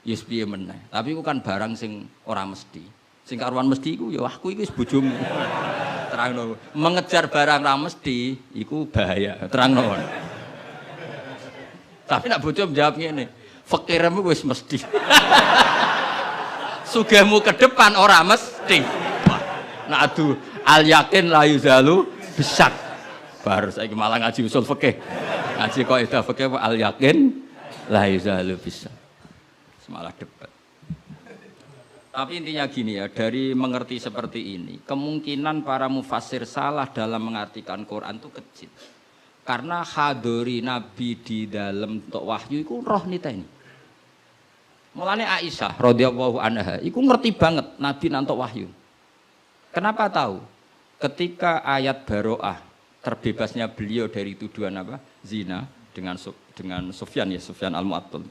Speaker 1: Ya piye meneh. Tapi iku kan barang sing ora mesti. Sing karuan mesti iku ya aku iki wis bojomu. Terangno. Mengejar barang ra mesti iku bahaya. Terangno. Tapi nak bojo jawab ngene. Fakirmu wis mesti. Sugihmu ke depan ora mesti. Nak adu al yakin la yuzalu bisak. Baru saiki malah ngaji usul fikih. Ngaji kaidah fikih al yakin la yuzalu bisak. Semalah debat. Tapi intinya gini ya, dari mengerti seperti ini, kemungkinan para mufassir salah dalam mengartikan Quran itu kecil. Karena hadori Nabi di dalam untuk wahyu itu roh nita ini. Mulane Aisyah radhiyallahu anha, itu ngerti banget Nabi nantok wahyu. Kenapa tahu? Ketika ayat Baro'ah, terbebasnya beliau dari tuduhan apa? Zina dengan Sufyan al-Mu'attal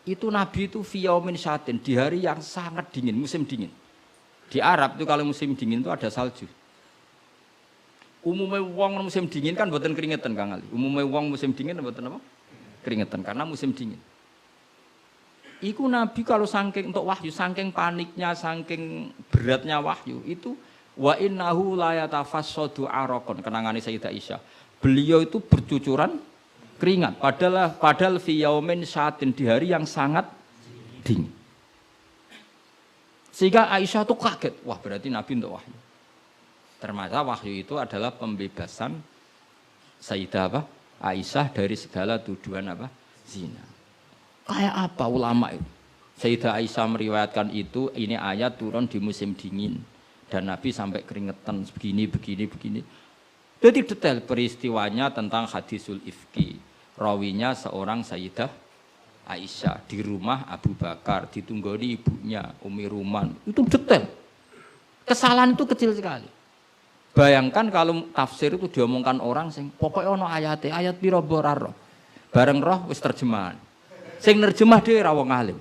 Speaker 1: itu Nabi itu fiyaumin syatin di hari yang sangat dingin, musim dingin. Di Arab itu kalau musim dingin itu ada salju. Umumnya wong musim dingin kan mboten keringetan Kang Ali. Umumnya wong musim dingin mboten apa? Keringetan karena musim dingin. Iku Nabi kalau saking untuk wahyu, saking paniknya, saking beratnya wahyu itu wa innahu la yatafassadu araqon kenangane Sayyidah Aisyah. Beliau itu bercucuran keringat padahal fi yaumin syatin di hari yang sangat dingin. Sehingga Aisyah tuh kaget, wah berarti Nabi untuk wahyu. Ternyata wahyu itu adalah pembebasan Sayyidah apa? Aisyah dari segala tuduhan apa? Zina. Kayak apa ulama itu? Sayyidah Aisyah meriwayatkan itu, ini ayat turun di musim dingin dan Nabi sampai keringetan begini. Jadi detail peristiwanya tentang hadisul ifki. Rawinya seorang Sayyidah Aisyah di rumah Abu Bakar, ditunggoni ibunya Umi Ruman. Itu detail. Kesalahan itu kecil sekali. Bayangkan kalau tafsir itu diomongkan orang sing pokoknya ono ayat piro boraro. Bareng roh wis terjemahan. Sing nerjemah dhewe ra wong alim.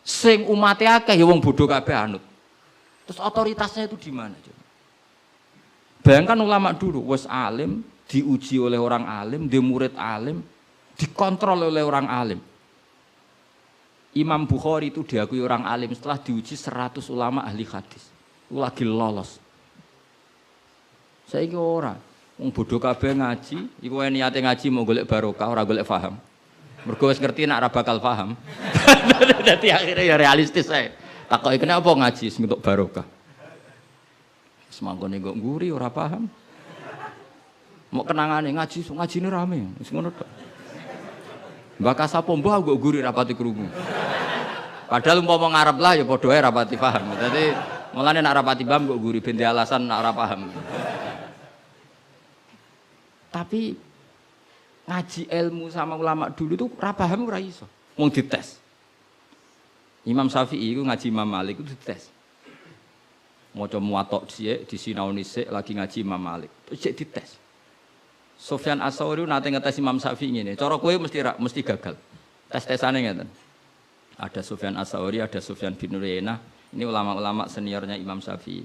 Speaker 1: Sing umate akeh ya wong bodho kabeh anut. Terus otoritasnya itu di mana coba? Bayangkan ulama dulu wis alim, diuji oleh orang alim, dia murid alim, dikontrol oleh orang alim. Imam Bukhari itu diakui orang alim setelah diuji 100 ulama ahli hadis. Itu lagi lolos. Saiki ora, wong bodho kabeh ngaji, iku niate ngaji mau golek barokah, ora golek paham. Mergo wis ngerti nek ora bakal paham. Dadi akhirnya ya realistis ae. Takoki kenapa ngaji sing untuk barokah. Semangkone kok nguri ora paham. Mau kenangane ngajine rame, wis ngono tok. Mbak Kasapo mbah kok nguri rapati krungu. Padahal umpama ngarep lah ya padha ae rapati paham. Dadi mulane nek rapati paham kok nguri ben alasan nek ora paham. Tapi ngaji ilmu sama ulama dulu itu ora paham ora iso. Wong dites. Imam Syafi'i itu ngaji Imam Malik itu dites. Maca muwatta dhisik, disinaoni sik lagi ngaji Imam Malik. Terus cek dites. Sufyan Ats-Tsauri nate ngetes Imam Syafi'i ngene. Cara kowe mesti gagal. Tes-tesane ngeten. Ada Sufyan Ats-Tsauri, ada Sufyan bin Uyainah. Ini ulama-ulama seniornya Imam Syafi'i.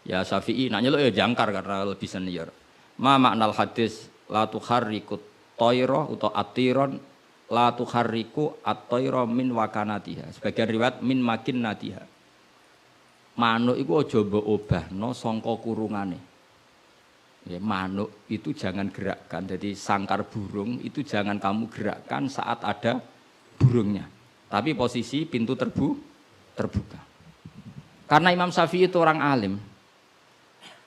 Speaker 1: Ya Syafi'i nak nyeluk ya jangkar karena lebih senior. Ma maknal hadis la tuharrikut tayra atau atiron la tuharriku at-tayra min wakanatiha. Sebagian riwayat min makinnatiha. Manuk iku aja mbok obahno sangka kurungane. Ya, manuk itu jangan gerakkan. Jadi sangkar burung itu jangan kamu gerakkan saat ada burungnya. Tapi posisi pintu terbuka. Karena Imam Syafi'i itu orang alim.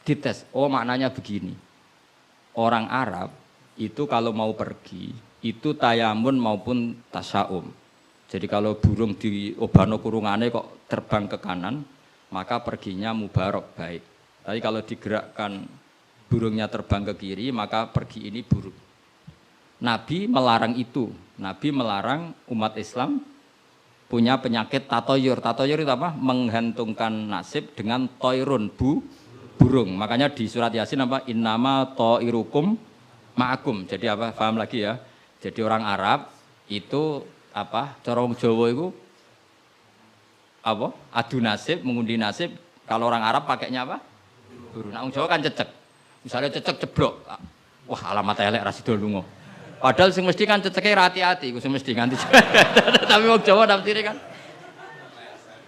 Speaker 1: Dites, oh maknanya begini. Orang Arab itu kalau mau pergi itu tayamun maupun tasyaum. Jadi kalau burung di obano kurungane kok terbang ke kanan, maka perginya mubarok baik. Tapi kalau digerakkan burungnya terbang ke kiri, maka pergi ini buruk. Nabi melarang itu. Nabi melarang umat Islam punya penyakit tatoyur. Tatoyur itu apa? Menggantungkan nasib dengan toirun burung. Makanya di surat Yasin apa? Innama toirukum ma'akum. Jadi apa? Paham lagi ya. Jadi orang Arab itu apa? Cara wong Jawa itu apa? Adu nasib, mengundi nasib. Kalau orang Arab pakainya apa? Burung. Nah, wong Jawa kan cecek. Misalnya cecek ceblok. Wah, alamat elek ra sida lunga. Padahal sing mesti kan ceceke ra hati-hati, iku sing mesti nganti. Tapi wong Jawa tafsire kan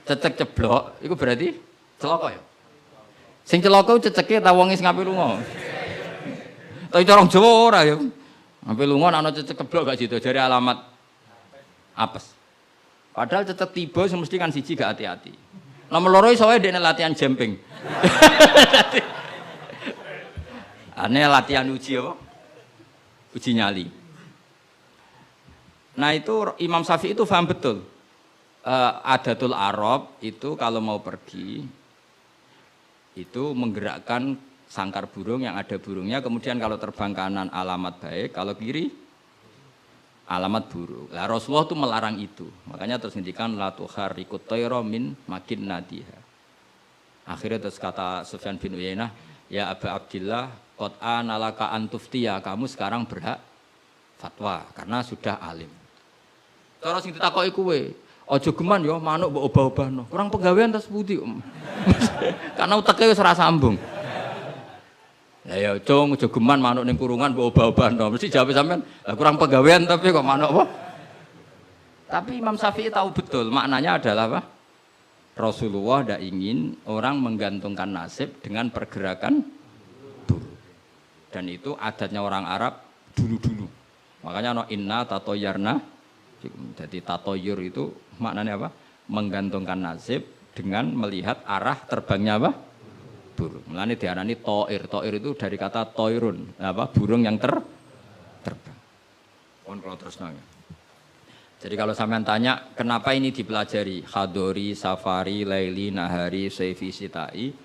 Speaker 1: cecek ceblok, iku berarti celaka ya. Sing celaka ceceke ta wong sing ngape lunga. Tapi cara Jawa ora ya. Ngape lunga nek ana cecek ceblok gak sida jare alamat apes. Padahal cecek tiba sing mesti kan siji gak hati-hati. Nomor loro iso wae dekne latihan jumping. Ane latihan uji apa? Uji nyali. Nah itu Imam Syafi'i itu paham betul. Adatul Arab itu kalau mau pergi itu menggerakkan sangkar burung yang ada burungnya, kemudian kalau terbang kanan alamat baik, kalau kiri alamat buruk. Lah Rasulullah itu melarang itu. Makanya terus ngendikan la tuharrikut tayra min makinnatiha. Akhirnya terus kata Sufyan bin Uyainah, ya Abu Abdillah, qad analaka antuftiya, kamu sekarang berhak fatwa karena sudah alim. Cara sing ditakoki kowe, aja geman ya manuk mbok obah-obahno. Kurang penggawean tas pundi. Karena uteke wis ora sambung. Lah ya cung jogeman manuk ning kurungan mbok obah-obahno. Mesti jawab sampean, kurang pegawaian tapi kok manuk apa? Tapi Imam Syafi'i tahu betul maknanya adalah apa? Rasulullah tidak ingin orang menggantungkan nasib dengan pergerakan burung. Dan itu adatnya orang Arab dulu-dulu. Makanya no inna tatoyarna. Jadi tatoyur itu maknanya apa? Menggantungkan nasib dengan melihat arah terbangnya apa? Burung. Mulane diarani toir. Toir itu dari kata toirun, apa? Burung yang terbang. Pun kalau terus nanya. Jadi kalau sampean tanya kenapa ini dipelajari Khadori, Safari, Laili, Nahari, Saifi, Sitai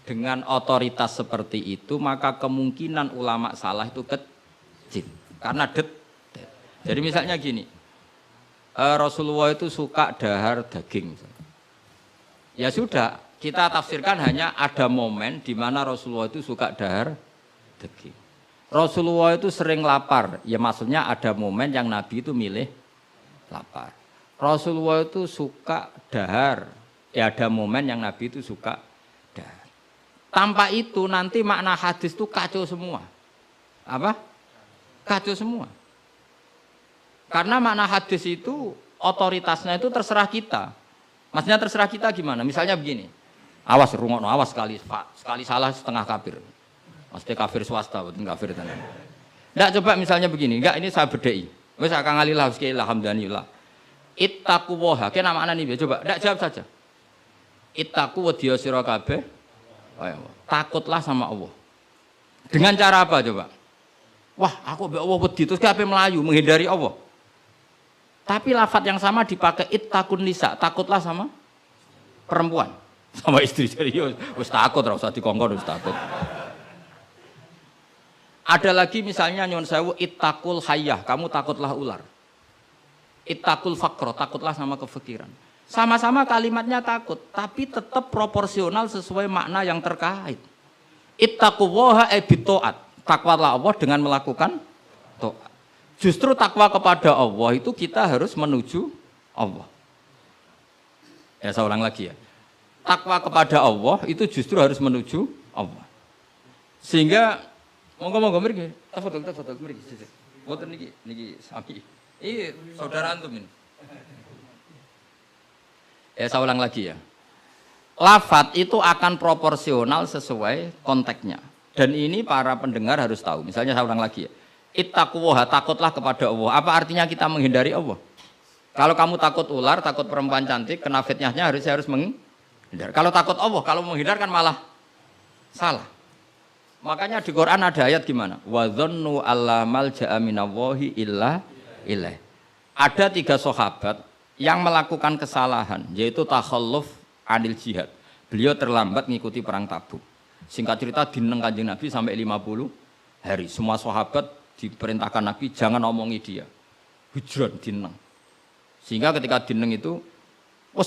Speaker 1: dengan otoritas seperti itu maka kemungkinan ulama salah itu kecil karena jadi misalnya gini Rasulullah itu suka dahar daging ya sudah kita tafsirkan hanya ada momen di mana Rasulullah itu suka dahar daging Rasulullah itu sering lapar ya maksudnya ada momen yang Nabi itu milih lapar. Rasulullah itu suka dahar. Ya ada momen yang Nabi itu suka dahar. Tanpa itu nanti makna hadis itu kacau semua. Apa? Kacau semua. Karena makna hadis itu otoritasnya itu terserah kita. Maksudnya terserah kita gimana? Misalnya begini. Awas rungokno, awas sekali salah setengah kafir. Maksudnya kafir swasta, bukan kafir tenan. Enggak coba misalnya begini, enggak ini saya bedai. Wes akang alillah alhamdulillah. Ittaqu waha. Ki nama anak ini coba ndak jawab saja. Ittaqu wedya sira kabeh. Takutlah sama Allah. Dengan cara apa coba? Wah, aku mbek Allah wedi terus kabeh melayu menghindari Allah. Tapi lafaz yang sama dipakai ittaqun nisa, takutlah sama perempuan, sama istri. Serius, wis takut ora usah dikongkon wis takut. Ada lagi misalnya nyuwun sewu ittaqul hayyah, kamu takutlah ular. Ittaqul faqra, takutlah sama kefikiran. Sama-sama kalimatnya takut, tapi tetap proporsional sesuai makna yang terkait. Ittaqullaha bitaat, takwalah Allah dengan melakukan taat. Justru takwa kepada Allah itu kita harus menuju Allah. Ya saya ulang lagi ya. Takwa kepada Allah itu justru harus menuju Allah. Sehingga monggo mriki. Tafadhol mriki. Mboten niki sami. Ini saudara antum ini. Ya saya ulang lagi ya. Lafaz itu akan proporsional sesuai konteksnya. Dan ini para pendengar harus tahu. Misalnya saya ulang lagi ya. Ittaqullaha, takutlah kepada Allah. Apa artinya kita menghindari Allah? Kalau kamu takut ular, takut perempuan cantik, kena fitnahnya harus menghindar. Kalau takut Allah, kalau menghindar kan malah salah. Makanya di Quran ada ayat gimana? Wa dzannu alla malja'a minallahi illa ilaih. Ada 3 sahabat yang melakukan kesalahan, yaitu takhalluf anil jihad. Beliau terlambat mengikuti perang Tabuk. Singkat cerita dineng Kanjeng Nabi sampai 50 hari. Semua sahabat diperintahkan Nabi jangan omongi dia. Hijron dineng. Sehingga ketika dineng itu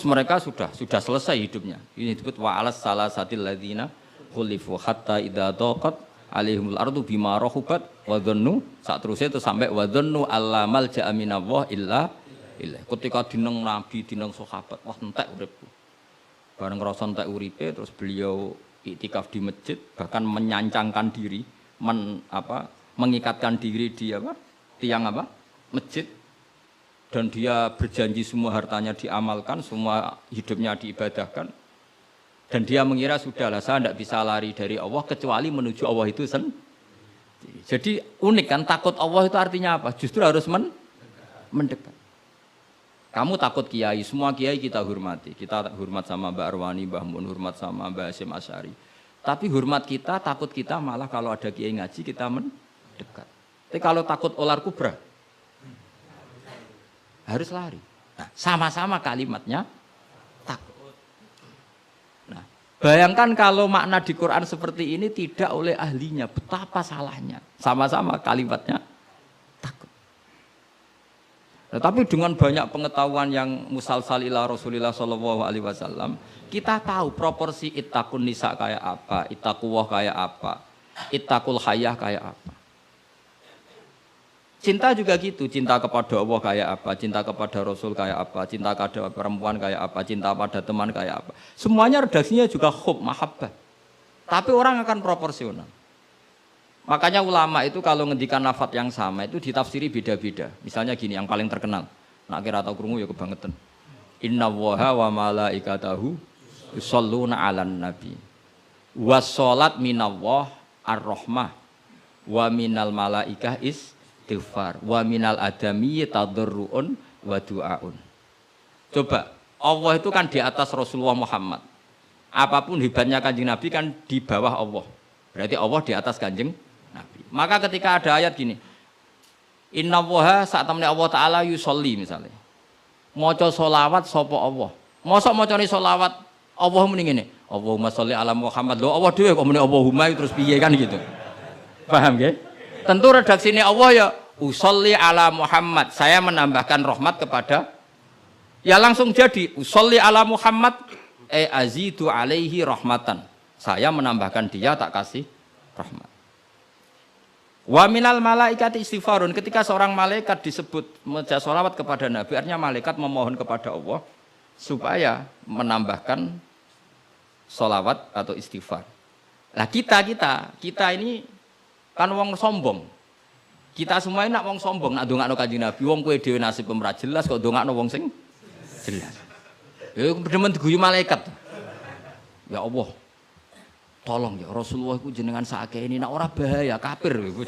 Speaker 1: mereka sudah selesai hidupnya. Ini disebut wa alas salasatil ladzina khulifu hatta idza daqat alaihimul ardu bima rahubat wa dhannu sak terusnya itu sampai wa dhannu alla malja'a minallah illa ilaih. Ketika dineng Nabi, dineng sahabat, wah entek uripku. Bareng ngrasa entek uripe terus beliau iktikaf di masjid, bahkan menyancangkan diri, mengikatkan diri di tiang masjid, dan dia berjanji semua hartanya diamalkan, semua hidupnya diibadahkan, dan dia mengira sudahlah saya tidak bisa lari dari Allah kecuali menuju Allah itu sendiri. Jadi unik kan, takut Allah itu artinya apa? Justru harus mendekat. Kamu takut kiai, semua kiai kita hormati. Kita hormat sama Mbak Arwani, Mbah Mun, hormat sama Mbah Hasyim Asy'ari. Tapi hormat kita, takut kita malah kalau ada kiai ngaji kita mendekat. Tapi kalau takut ular kubra, harus lari. Nah, sama-sama kalimatnya takut. Nah, bayangkan kalau makna di Quran seperti ini tidak oleh ahlinya, betapa salahnya. Sama-sama kalimatnya takut. Tetapi dengan banyak pengetahuan yang musalsal ila Rasulillah sallallahu alaihi wasallam, kita tahu proporsi ittaqun nisa kayak apa, ittaqullah kayak apa, ittaqul hayyah kayak apa. Cinta juga gitu, cinta kepada Allah kayak apa, cinta kepada Rasul kayak apa, cinta kepada perempuan kayak apa, cinta pada teman kayak apa. Semuanya redaksinya juga hub, mahabbah. Tapi orang akan proporsional. Makanya ulama itu kalau ngendikan lafadz yang sama itu ditafsiri beda-beda. Misalnya gini, yang paling terkenal. Nak kira tau krungu ya kebangetan. Inna waha wa malaikatahu yusholluna 'alan nabi. Wassalat minallah ar-rahmah wa minal malaikah istighfar wa minal adami tadarruun wa du'aun. Coba, Allah itu kan di atas Rasulullah Muhammad. Apapun hebatnya Kanjeng Nabi kan di bawah Allah. Berarti Allah di atas Kanjeng Nabi. Maka ketika ada ayat gini, Inna woha saat temennya Allah Ta'ala yusolli misalnya. Maca sholawat sapa Allah. Mosok macane sholawat Allah muni ngene. Allahumma sholli ala Muhammad. Lho Allah dhewe kok muni Allahumma terus piye kan gitu. Paham nggih? Tentu redaksine Allah ya usolli ala Muhammad. Saya menambahkan rahmat kepada ya langsung jadi usolli ala Muhammad azidu alaihi rahmatan. Saya menambahkan dia tak kasih rahmat. Wa minal malaikati istighfarun, ketika seorang malaikat disebut maca sholawat kepada Nabi, artinya malaikat memohon kepada Allah supaya menambahkan sholawat atau istighfar. Nah kita ini kan wong sombong. Kita semua ini nak wong sombong, nak dongakno Kanjeng Nabi, wong kowe dhewe nasib ora jelas kok dongakno wong sing jelas. Ya demen diguyu malaikat. Ya Allah, tolong ya Rasulullah itu jenengan sakake ini nak ora bahaya kafir iku.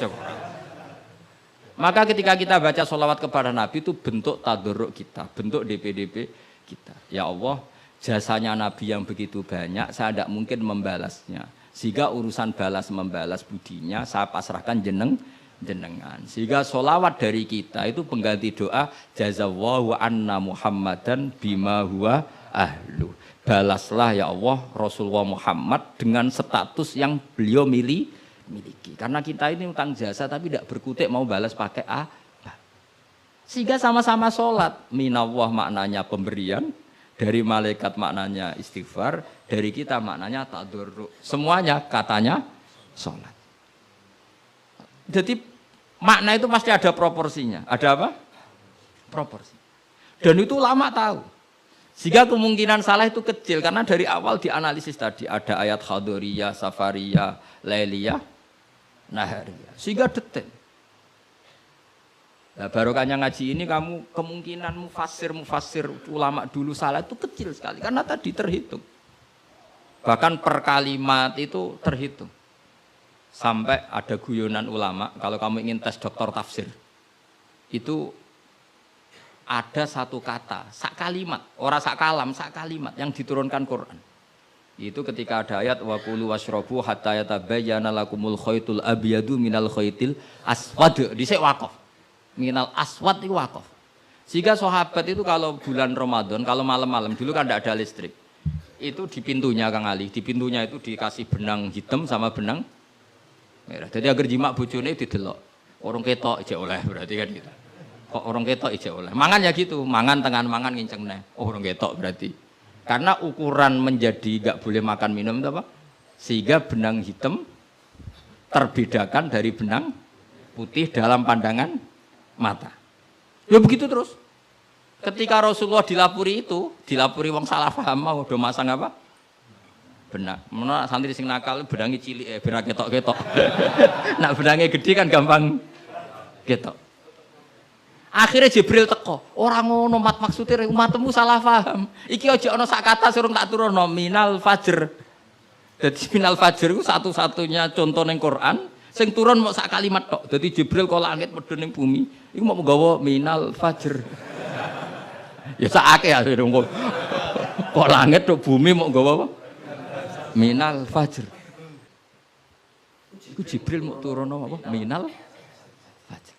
Speaker 1: Maka ketika kita baca sholawat kepada Nabi itu bentuk tadarruk kita, bentuk DPDP kita. Ya Allah, jasanya Nabi yang begitu banyak, saya tidak mungkin membalasnya. Sehingga urusan balas membalas budinya saya pasrahkan jenengan. Sehingga sholawat dari kita itu pengganti doa jazallahu anna Muhammadan bima huwa ahlu. Balaslah ya Allah Rasulullah Muhammad dengan status yang beliau miliki. Karena kita ini utang jasa tapi tidak berkutik mau balas pakai apa. Sehingga sama-sama sholat. Minallah maknanya pemberian, dari malaikat maknanya istighfar, dari kita maknanya tadarruk. Semuanya katanya sholat. Jadi makna itu pasti ada proporsinya. Ada apa? Proporsi. Dan itu lama tahu. Sehingga kemungkinan salah itu kecil karena dari awal dianalisis tadi ada ayat khadoriyah, safariyah, lailiyah, nahariyah. Sehingga detail. Nah, barokahnya ngaji ini kamu kemungkinan mufassir ulama dulu salah itu kecil sekali karena tadi terhitung. Bahkan per kalimat itu terhitung. Sampai ada guyonan ulama kalau kamu ingin tes doktor tafsir itu ada satu kata, sak kalimat, ora sak kalam, sak kalimat yang diturunkan Quran. Itu ketika ada ayat wa kulu washrabu hatta yatabayyana lakumul khaytul abyadu minal khaytil aswad. Dhisik waqaf. Minal aswad itu waqaf. Sehingga sahabat itu kalau bulan Ramadan, kalau malam-malam dulu kan tidak ada listrik. Itu di pintunya Kang Ali, di pintunya itu dikasih benang hitam sama benang merah. Jadi agar jimak bojone didelok. Orang ketok ijek oleh berarti kan gitu. Kok orang ketok ijek oleh. Mangan ya gitu, mangan tengan mangan nginceng neh. Oh orang ketok berarti. Karena ukuran menjadi enggak boleh makan minum itu apa? Sehingga benang hitam terbedakan dari benang putih dalam pandangan mata. Ya begitu terus. Ketika Rasulullah dilapuri itu, dilapuri wong salah paham mau do masang apa? Benang. Menawa santri sing nakal benange cilik ben ketok-ketok. Nak benange gede kan gampang ketok. Akhirnya Jibril teko, orang ngono mat maksudnya umatmu salah paham. Iki aja ana sak kata surung tak turunno minal fajr. Dadi minal fajr itu satu-satunya contoh ning Quran sing turun mok sak kalimat tok. Dadi Jibril kok langit medhun ning bumi, iku mau nggawa minal fajr. Ya sakake ae kok. Kok langit tok bumi mau nggawa apa? Minal fajr. Iku Jibril mau turunno apa? Minal fajr.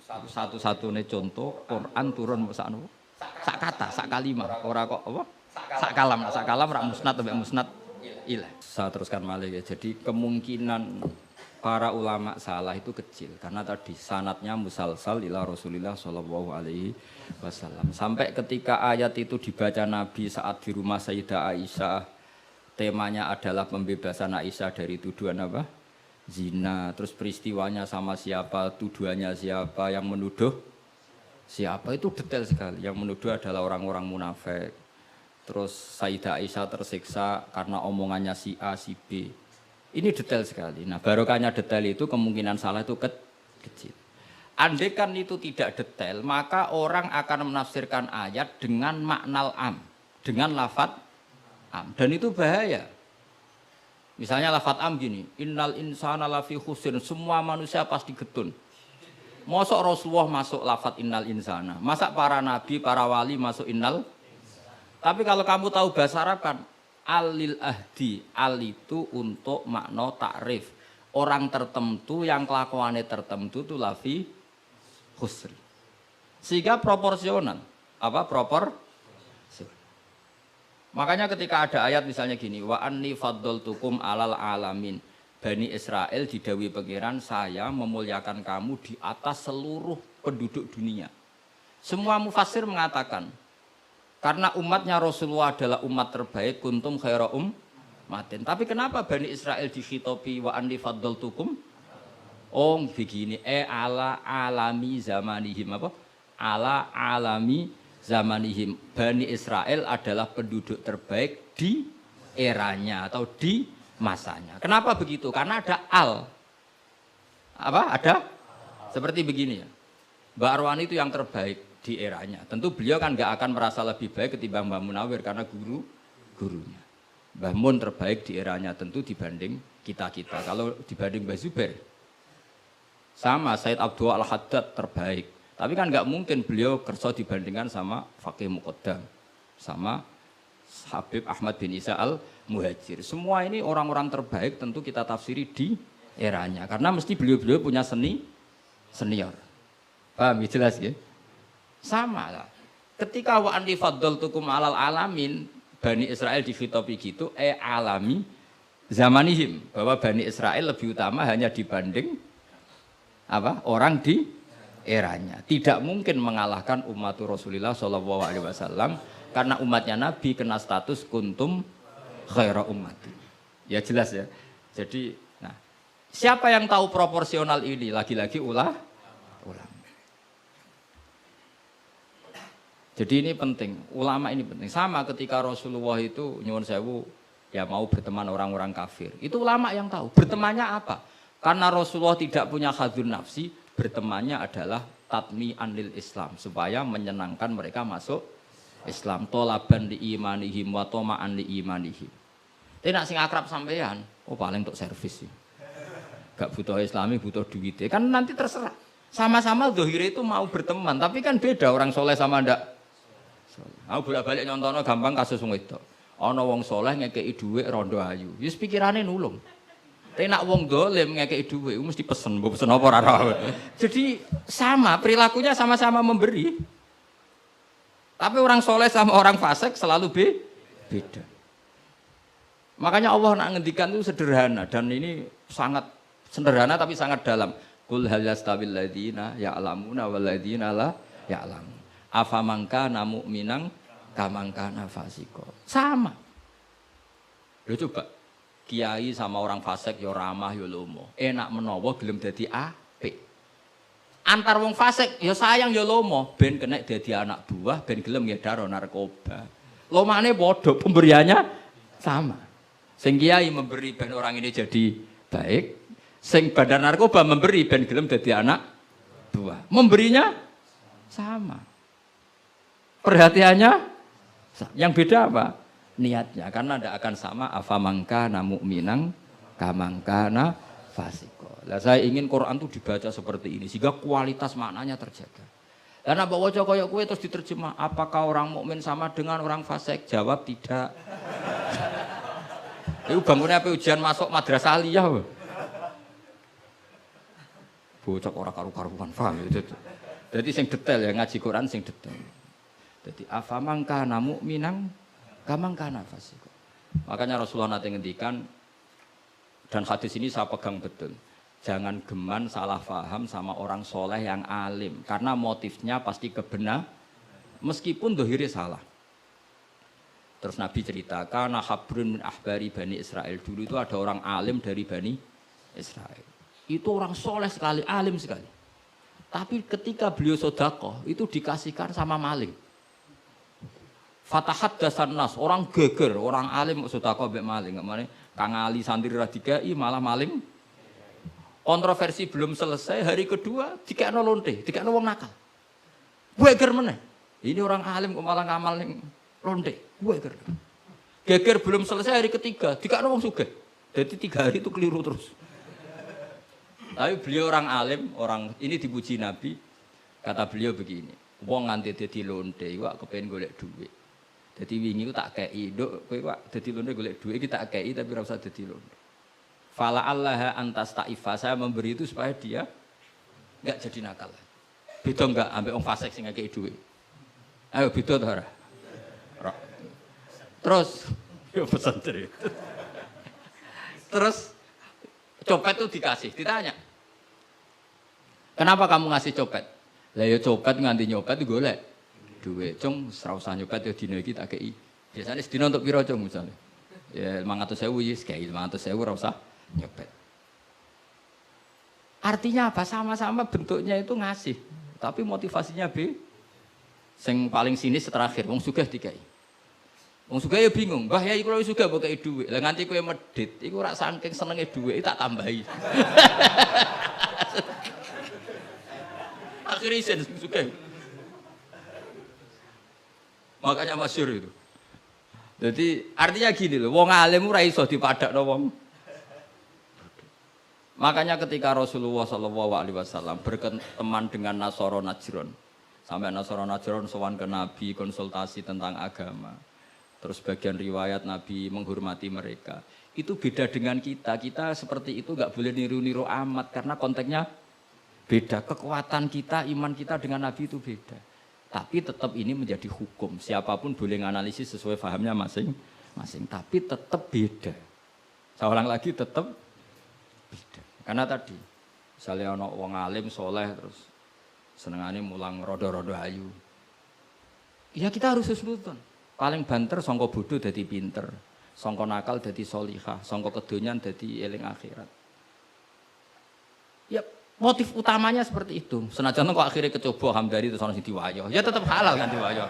Speaker 1: Satu-satunya contoh Quran turun sak kata, sak kalimat, ora kok apa? Sak kalam rak musnad sampai musnad ilah. Saya teruskan malih ya. Jadi kemungkinan para ulama salah itu kecil karena tadi sanadnya musalsal ila Rasulillah sallallahu alaihi wasallam. Sampai ketika ayat itu dibaca Nabi saat di rumah Sayyidah Aisyah, temanya adalah pembebasan Aisyah dari tuduhan apa? Zina, terus peristiwanya sama siapa, tuduhannya siapa, yang menuduh siapa, itu detail sekali. Yang menuduh adalah orang-orang munafik. Terus Sayyidah Aisyah tersiksa karena omongannya si A, si B. Ini detail sekali. Nah, barokahnya detail itu kemungkinan salah itu kecil. Andai kan itu tidak detail, maka orang akan menafsirkan ayat dengan makna am, dengan lafadz am. Dan itu bahaya. Misalnya lafadz am gini, innal insana lafi khusr, semua manusia pasti getun. Mosok Rasulullah masuk lafadz innal insana, masa para nabi, para wali masuk innal. Tapi kalau kamu tahu bahasa Arab kan, alil ahdi, al itu untuk makna takrif. Orang tertentu yang kelakuannya tertentu itu lafi khusri. Sehingga proporsional. Apa proporsional? Makanya ketika ada ayat misalnya gini, wa anni faddaltukum alal alamin. Bani Israel didawi pangeran, saya memuliakan kamu di atas seluruh penduduk dunia. Semua mufassir mengatakan, karena umatnya Rasulullah adalah umat terbaik, kuntum khaira ummatin. Tapi kenapa Bani Israel dikhitobi wa anni faddaltukum? Oh begini, ala alami zamanihim apa? Ala alami zamanihim. Bani Israel adalah penduduk terbaik di eranya atau di masanya. Kenapa begitu? Karena ada al. Apa? Ada? Seperti begini ya. Mbak Arwani itu yang terbaik di eranya. Tentu beliau kan nggak akan merasa lebih baik ketimbang Mbah Munawir karena gurunya. Mbah Mun terbaik di eranya tentu dibanding kita-kita. Kalau dibanding Mbah Zubair, sama Said Abdul Al-Haddad terbaik. Tapi kan nggak mungkin beliau kerso dibandingkan sama Faqih Muqaddam, sama Habib Ahmad bin Isa Al-Muhajir. Semua ini orang-orang terbaik tentu kita tafsiri di eranya. Karena mesti beliau-beliau punya senior. Paham? Jelas ya? Sama lah. Ketika wa anni faddaltukum alal alamin, Bani Israel dikhitobi gitu, alami zamanihim, bahwa Bani Israel lebih utama hanya dibanding apa? Orang di eranya. Tidak mungkin mengalahkan umat Rasulullah sallallahu alaihi wasallam karena umatnya Nabi kena status kuntum khaira ummati. Ya jelas ya. Jadi, nah, siapa yang tahu proporsional ini? Lagi-lagi ulama. Jadi ini penting, ulama ini penting. Sama ketika Rasulullah itu nyuwun sewu ya mau berteman orang-orang kafir. Itu ulama yang tahu. Bertemannya apa? Karena Rasulullah tidak punya hadzun nafsi, bertemannya adalah tatmi anil Islam supaya menyenangkan mereka masuk Islam. Tolaban li imanihim wa toma'an li imanihim. Tapi nak sing akrab sampean, oh paling untuk servis sih. Gak butuh Islami, butuh duit. Kan nanti terserah. Sama-sama dohir itu mau berteman, tapi kan beda orang soleh sama ndak. Aku bolak-balik nyontono gampang kasus wong wedok. Ana wong soleh ngekeki dhuwit rondo ayu. Wis pikirane nulung. Tapi nak wong dolim ngekeki dhuwit mesti pesen, mbok pesen apa ora ora. Jadi sama, perilakunya sama-sama memberi. Tapi orang soleh sama orang fasik selalu beda. Makanya Allah nak ngendikan itu sederhana dan ini sangat sederhana tapi sangat dalam. Qul hal yastawil ladzina ya'lamuna wal ladzina la ya'lamun. Afamangka namu minang kamangka nafasiko sama. Lo coba kiai sama orang fasik yo ramah yo lomo, enak menawa gelem dadi apik. Antar wong fasik yo sayang yo lomo, ben kena dadi anak buah, ben gelem ngedaro narkoba. Lomane padha, pemberiannya sama. Sing kiai memberi ben orang ini jadi baik, sing bandar narkoba memberi ben gelem dadi anak buah. Memberinya sama. Perhatiannya yang beda apa? Niatnya, karena tidak akan sama afamangkana mu'minang kamangkana fasiko. Lah saya ingin Quran itu dibaca seperti ini sehingga kualitas maknanya terjaga. Karena bawa koyok kue terus diterjemah, apakah orang mukmin sama dengan orang fasik? Jawab tidak. Itu bangunnya apa ujian masuk madrasah aliyah. Bocok orang karu-karuan, paham itu. Jadi sing detail ya ngaji Quran sing detail. Jadi afamangka namu minang kamangka nafasiko. Makanya Rasulullah nanti ngendikan dan hadis ini saya pegang betul. Jangan geman salah faham sama orang soleh yang alim karena motifnya pasti kebenar meskipun dohiri salah. Terus Nabi ceritakan habrun min ahbari Bani Israel, dulu itu ada orang alim dari Bani Israel. Itu orang soleh sekali, alim sekali. Tapi ketika beliau sedekah itu dikasihkan sama maling. Fatahat dasan nas, orang geger, orang alim sedekah mbek maling, ngamane Kang Ali santri ra dikai malah maling. Kontroversi belum selesai, hari kedua dikekno lonte, dikekno wong nakal. Geger meneh. Ini orang alim kok malah ngamal ning lonte. Geger. Geger belum selesai hari ketiga, dikekno wong sugih. Jadi 3 hari itu keliru terus. Tapi beliau orang alim, orang ini dipuji Nabi. Kata beliau begini, wong nganti dadi lonte, iku kepen golek duit. Jadi wingi ku tak kei, nduk kowe kok dadi lonte golek duit iki tak kei tapi ora usah dadi lonte. Fala Allah antas ta'ifa, saya memberi itu supaya dia enggak jadi nakal. Beda enggak ambek wong fasik sing ngekei duit. Ayo beda ta ora? Terus yo pesan Terus copet itu dikasih, ditanya. Kenapa kamu ngasih copet? Lah ya copet nganti nyopet golek duit. Cung ora usah nyopet ya dina iki tak kei. Biasane sedina untuk piro cung misale? Ya 500.000 wis kei 500.000 ora usah nyopet. Artinya apa? Sama-sama bentuknya itu ngasih, tapi motivasinya B. Sing paling sinis terakhir wong sugih dikai. Wong sugih ya bingung, "Mbah ya iku lho sugih mbok kei dhuwit." Lah nganti kowe medhit, iku ora saking senenge dhuwit tak tambahi. Akhirnya isen sugih. Makanya masyhur itu. Jadi artinya gini loh, wong alim ora iso dipadakno wong. Makanya ketika Rasulullah SAW berteman dengan Nasara Najran, sampai Nasara Najran sowan ke Nabi konsultasi tentang agama. Terus bagian riwayat Nabi menghormati mereka. Itu beda dengan kita. Kita seperti itu nggak boleh niru-niru amat karena konteksnya beda. Kekuatan kita, iman kita dengan Nabi itu beda. Tapi tetap ini menjadi hukum. Siapapun boleh menganalisis sesuai fahamnya masing-masing. Tapi tetap beda. Saya ulang lagi, tetap beda. Karena tadi, misalnya ada wong alim, soleh, terus senengannya mulang rodo-rodo ayu. Ya kita harus husnudon. Paling banter, sangka bodoh jadi pinter. Sangka nakal jadi solihah. Sangka kedonyan jadi eling akhirat. Ya, motif utamanya seperti itu. Senajan kok akhirnya kecoba Hamdani terus ono sing diwayo. Ya tetap halal kan diwayo.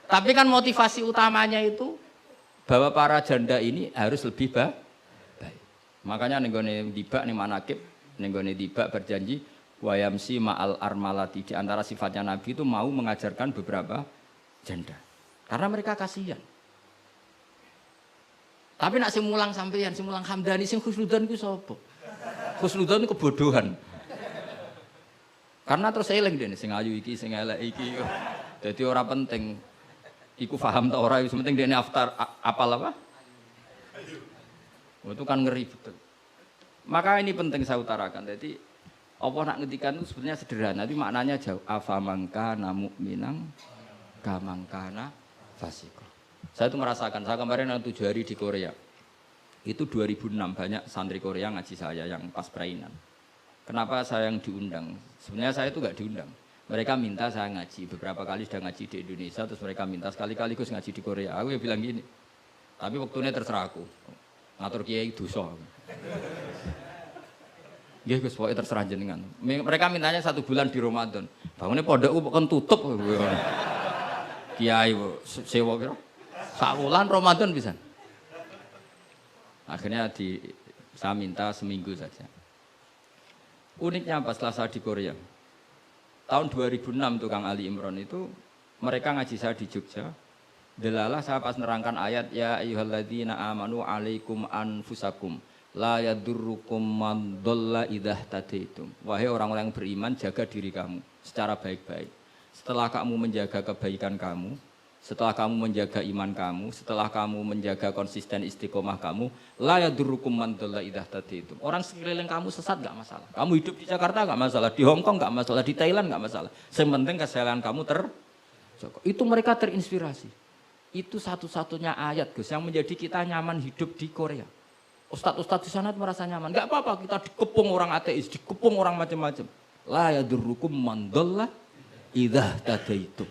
Speaker 1: Tapi kan motivasi utamanya itu bahwa para janda ini harus lebih baik. Makanya ning gone dibak ning manakib, ning gone dibak berjanji wayamsi ma'al armalati. Di antara sifatnya Nabi itu mau mengajarkan beberapa janda. Karena mereka kasihan. Tapi nak sing mulang sampeyan, sing mulang Hamdani, sing khusnudan ku sapa? Khusnudan itu kebodohan. Karena terus eling dene sing ayu iki, sing elek iki. Dadi ora penting iku paham ta ora, wis penting dene apal apa? Oh, itu kan ngeri betul. Maka ini penting saya utarakan. Jadi Allah nak ngendikan itu sebenarnya sederhana, tapi maknanya jauh. Afamangkana mu'minang kamangkana fasiko. Saya itu merasakan, saya kemarin 7 hari di Korea. Itu 2006 banyak santri Korea ngaji saya yang pas perainan. Kenapa saya yang diundang? Sebenarnya saya itu enggak diundang. Mereka minta saya ngaji. Beberapa kali sudah ngaji di Indonesia, terus mereka minta sekali-kali Gus ngaji di Korea. Aku ya bilang gini. Tapi waktunya terserah aku. Ngatur kiai dosa. Nggih Gus, pokoke terserah jenengan. Mereka mintanya 1 bulan di Ramadan. Bangune pondokku kok tutup. Kiai sewa kira. Sak wulan Ramadan pisan. Akhirnya saya minta seminggu saja. Uniknya apa setelah saya di Korea? Tahun 2006 tukang Ali Imran itu mereka ngaji saya di Jogja. Delalah saya pas nerangkan ayat ya ayyuhalladzina amanu alaikum anfusakum la yadurrukum man dhalla idza tadaitum. Wahai orang-orang yang beriman, jaga diri kamu secara baik-baik. Setelah kamu menjaga kebaikan kamu, setelah kamu menjaga iman kamu, setelah kamu menjaga konsisten istiqomah kamu, la yadurrukum man dhalla idza tadaitum. Orang sekeliling kamu sesat enggak masalah. Kamu hidup di Jakarta enggak masalah, di Hong Kong enggak masalah, di Thailand enggak masalah. Yang penting kesehatan kamu terjaga. Itu mereka terinspirasi. Itu satu-satunya ayat Gus yang menjadi kita nyaman hidup di Korea. Ustadz-ustadz di sana merasa nyaman. Enggak apa-apa kita dikepung orang ateis, dikepung orang macam-macam. La yadurrukum man dhalla idza tadaitum.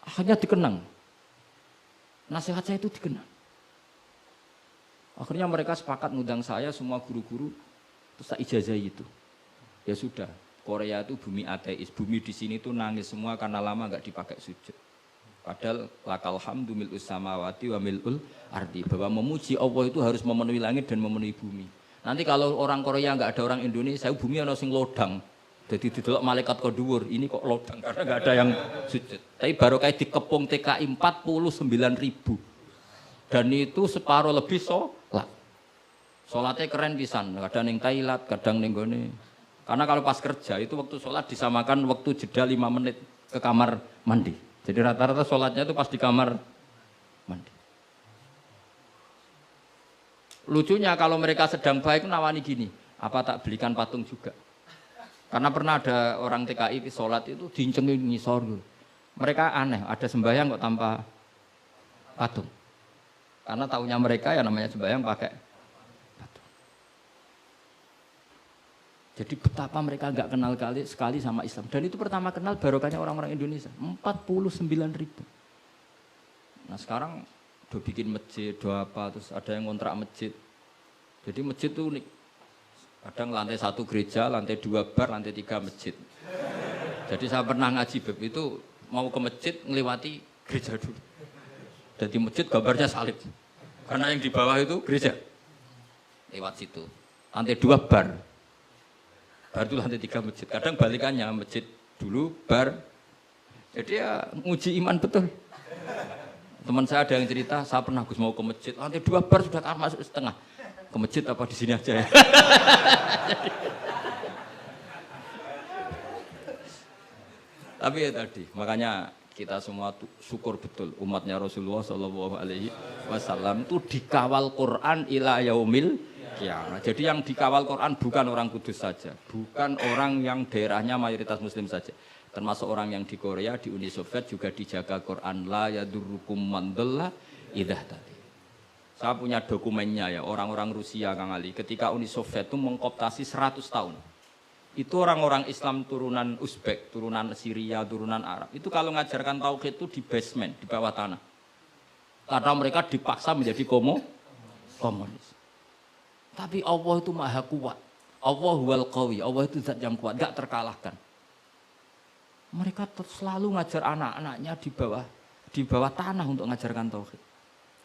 Speaker 1: Akhirnya dikenang. Nasihat saya itu dikenang. Akhirnya mereka sepakat ngundang saya semua guru-guru terus tak ijazahi itu. Ya sudah, Korea itu bumi ateis. Bumi di sini tuh nangis semua karena lama enggak dipakai sujud. Padahal lakal hamdu mil'us samawati wa mil'ul ardi. Bahwa memuji Allah itu harus memenuhi langit dan memenuhi bumi. Nanti kalau orang Korea nggak ada orang Indonesia, bumi ana sing lodang. Jadi didelok malaikat kok dhuwur, ini kok lodang karena nggak ada yang sujud. Tapi baru kayak dikepung TKI 49.000. Dan itu separuh lebih sholat. Sholatnya keren pisan, kadang ning Thailand, kadang ning gone. Karena kalau pas kerja itu waktu sholat disamakan waktu jeda 5 menit ke kamar mandi. Jadi rata-rata sholatnya itu pas di kamar mandi. Lucunya kalau mereka sedang baik nawani gini, apa tak belikan patung juga? Karena pernah ada orang TKI sholat itu dincengin ngisor. Mereka aneh, ada sembahyang kok tanpa patung. Karena tahunya mereka ya namanya sembahyang pakai patung. Jadi betapa mereka nggak kenal sekali sama Islam. Dan itu pertama kenal barokahnya orang-orang Indonesia. 49.000. Nah sekarang udah bikin masjid, udah apa, terus ada yang ngontrak masjid. Jadi masjid itu unik. Kadang lantai 1 gereja, lantai 2 bar, lantai 3 masjid. Jadi saya pernah ngaji bab itu mau ke masjid ngelewati gereja dulu. Dan di masjid gambarnya salib. Karena yang di bawah itu gereja. Lewat situ. Lantai 2 bar. Bar itu lantai 3 masjid. Kadang balikannya masjid dulu, bar. Jadi ya nguji iman betul. Teman saya ada yang cerita, saya pernah Gus mau ke masjid, lantai 2 bar sudah kan masuk setengah. Ke masjid apa di sini aja ya? Tapi ya tadi, makanya kita semua syukur betul umatnya Rasulullah Shallallahu Alaihi Wasallam itu dikawal Quran ila yaumil qiyamah. Jadi yang dikawal Quran bukan orang Kudus saja, bukan orang yang daerahnya mayoritas Muslim saja, termasuk orang yang di Korea, di Uni Soviet juga dijaga Quran la yadurrukum man dhalla idza tadi. Saya punya dokumennya ya, orang-orang Rusia Kang Ali, ketika Uni Soviet itu mengkooptasi 100 tahun. Itu orang-orang Islam turunan Uzbek, turunan Syria, turunan Arab. Itu kalau ngajarkan tauhid itu di basement, di bawah tanah. Karena mereka dipaksa menjadi komunis. Tapi Allah itu maha kuat. Allah huwal qawi, Allah itu zat yang kuat, gak terkalahkan. Mereka selalu ngajar anak-anaknya di bawah tanah untuk ngajarkan tauhid.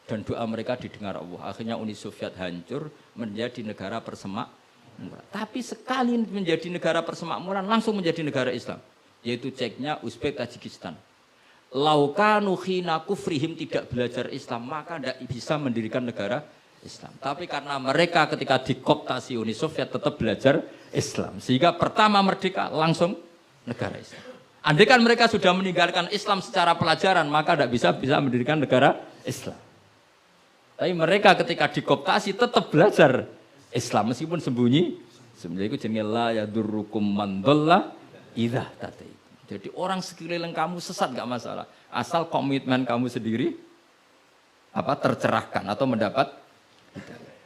Speaker 1: Dan doa mereka didengar Allah. Akhirnya Uni Soviet hancur menjadi negara persemakmuran. Tapi sekali menjadi negara persemakmuran langsung menjadi negara Islam. Yaitu Ceknya, Uzbek, Tajikistan. Laukanu khina kufrihim tidak belajar Islam, maka tidak bisa mendirikan negara Islam. Tapi karena mereka ketika dikooptasi Uni Soviet tetap belajar Islam. Sehingga pertama merdeka langsung negara Islam. Andai kan mereka sudah meninggalkan Islam secara pelajaran, maka tidak bisa mendirikan negara Islam. Tapi mereka ketika dikooptasi tetap belajar Islam meskipun sembunyi. Sebenarnya itu jenenge la yadurrukum man dhalla idza tadaitum. Jadi orang sekeliling kamu sesat enggak masalah, asal komitmen kamu sendiri tercerahkan atau mendapat hidayah.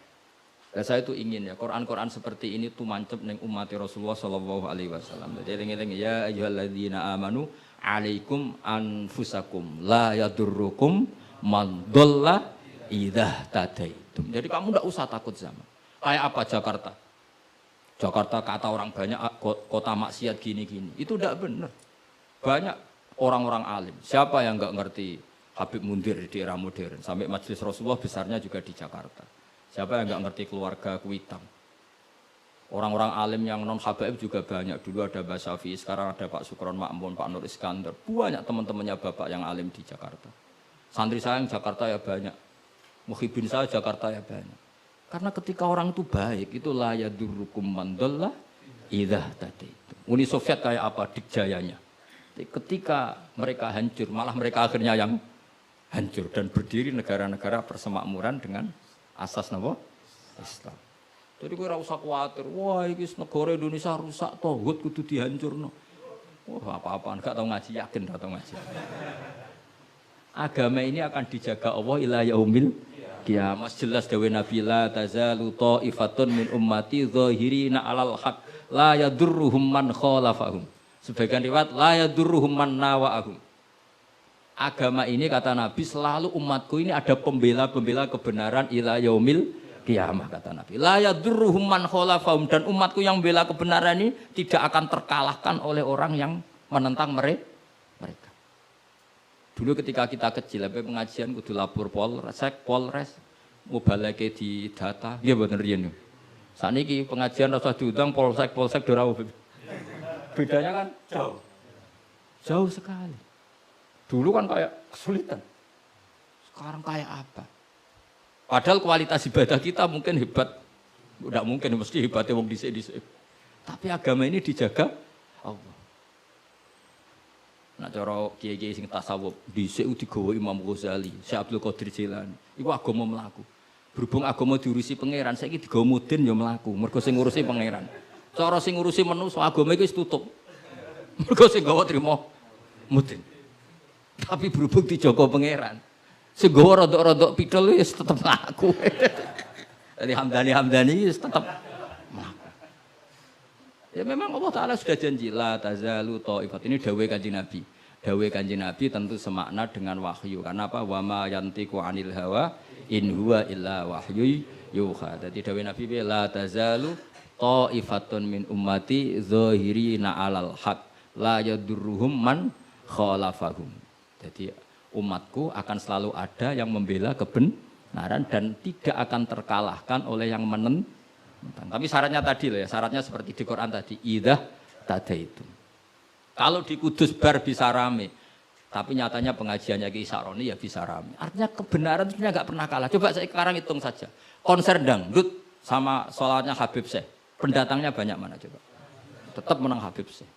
Speaker 1: Dan saya itu ingin ya Quran-Quran seperti ini tuh mancep ning umat Rasulullah sallallahu alaihi wasallam. Jadi eling-eling ya ayyuhalladzina amanu alaikum anfusakum la yadurrukum man dhalla idza tadaitum. Jadi kamu enggak usah takut zaman. Kayak apa Jakarta? Jakarta kata orang banyak kota maksiat gini-gini. Itu tidak benar. Banyak orang-orang alim. Siapa yang nggak ngerti Habib Mundir di era modern? Sampai Majelis Rasulullah besarnya juga di Jakarta. Siapa yang nggak ngerti keluarga Kuitang? Orang-orang alim yang non Habaib juga banyak. Dulu ada Mbak Syafi'i, sekarang ada Pak Sukron Makmun, Pak Nur Iskandar. Banyak teman-temannya Bapak yang alim di Jakarta. Santri saya yang Jakarta ya banyak. Muhibin saya Jakarta ya banyak. Karena ketika orang itu baik, itu la yadurrukum man dhalla idza tadaitum. Uni Soviet kayak apa dikjayanya. Ketika mereka hancur, malah mereka akhirnya yang hancur dan berdiri negara-negara persemakmuran dengan asas napa? Islam. Jadi kowe ora usah kuwatir, wah iki negara Indonesia rusak tauhid kudu dihancurno. Wah, apa-apaan gak tau ngaji, yakin gak tau ngaji. Agama ini akan dijaga Allah ila yaumil qiyamah. Jelas dawe Nabi la tazalu ta'ifatun min ummati zahirina 'alal haq la yadurruhum man khalafahum. Sebagian riwayat la yadurruhum man nawa'ahum. Agama ini kata Nabi selalu umatku ini ada pembela-pembela kebenaran ila yaumil qiyamah kata Nabi. La yadurruhum man khalafahum, dan umatku yang bela kebenaran ini tidak akan terkalahkan oleh orang yang menentang mereka. Dulu ketika kita kecil, pengajian kudu lapor Polres, mubaleke di data, dia bener riyen. Saniki pengajian rasa diundang polsek ora. Bedanya kan jauh. Jauh sekali. Dulu kan kayak kesulitan. Sekarang kayak apa? Padahal kualitas ibadah kita mungkin hebat. Tidak mungkin, mesti hebatnya wong dhisik-dhisik. Tapi agama ini dijaga Allah. Nah cara kiai-kiai sing tasawuf dhisik digawa Imam Ghazali, Syekh Abdul Qadir Jilani. Iku agama mlaku. Berhubung agama diurusi pangeran, saiki digawa mudin ya mlaku. Mergo sing ngurusi pangeran. Cara sing ngurusi manusa agama iki wis tutup. Mergo sing gawa trimo mudin. Tapi berhubung dijaga pangeran, sing gawa rodok-rodok pidol wis tetep mlaku. Jadi Hamdani wis tetep mlaku. Ya memang Allah Ta'ala sudah janji la tazalu ta'ifat. Ini dawuh Kanjeng Nabi. Dawuh Kanjeng Nabi tentu semakna dengan wahyu. Karena apa? Wa ma yantiqu 'anil hawa in huwa illa wahyu yuha. Jadi dawuh Nabi la tazalu ta'ifatun min ummati zahirina 'alal haq la yadurruhum man khalafahum. Jadi umatku akan selalu ada yang membela kebenaran dan tidak akan terkalahkan oleh yang menentang. Tapi syaratnya tadi loh ya, syaratnya seperti di Quran tadi, idah tada itu. Kalau di Kudus bar bisa rame, tapi nyatanya pengajiannya Ki Saroni ya bisa rame. Artinya kebenaran itu nggak pernah kalah. Coba saya sekarang hitung saja, konser dangdut sama sholatnya Habib Syekh, pendatangnya banyak mana coba? Tetap menang Habib Syekh.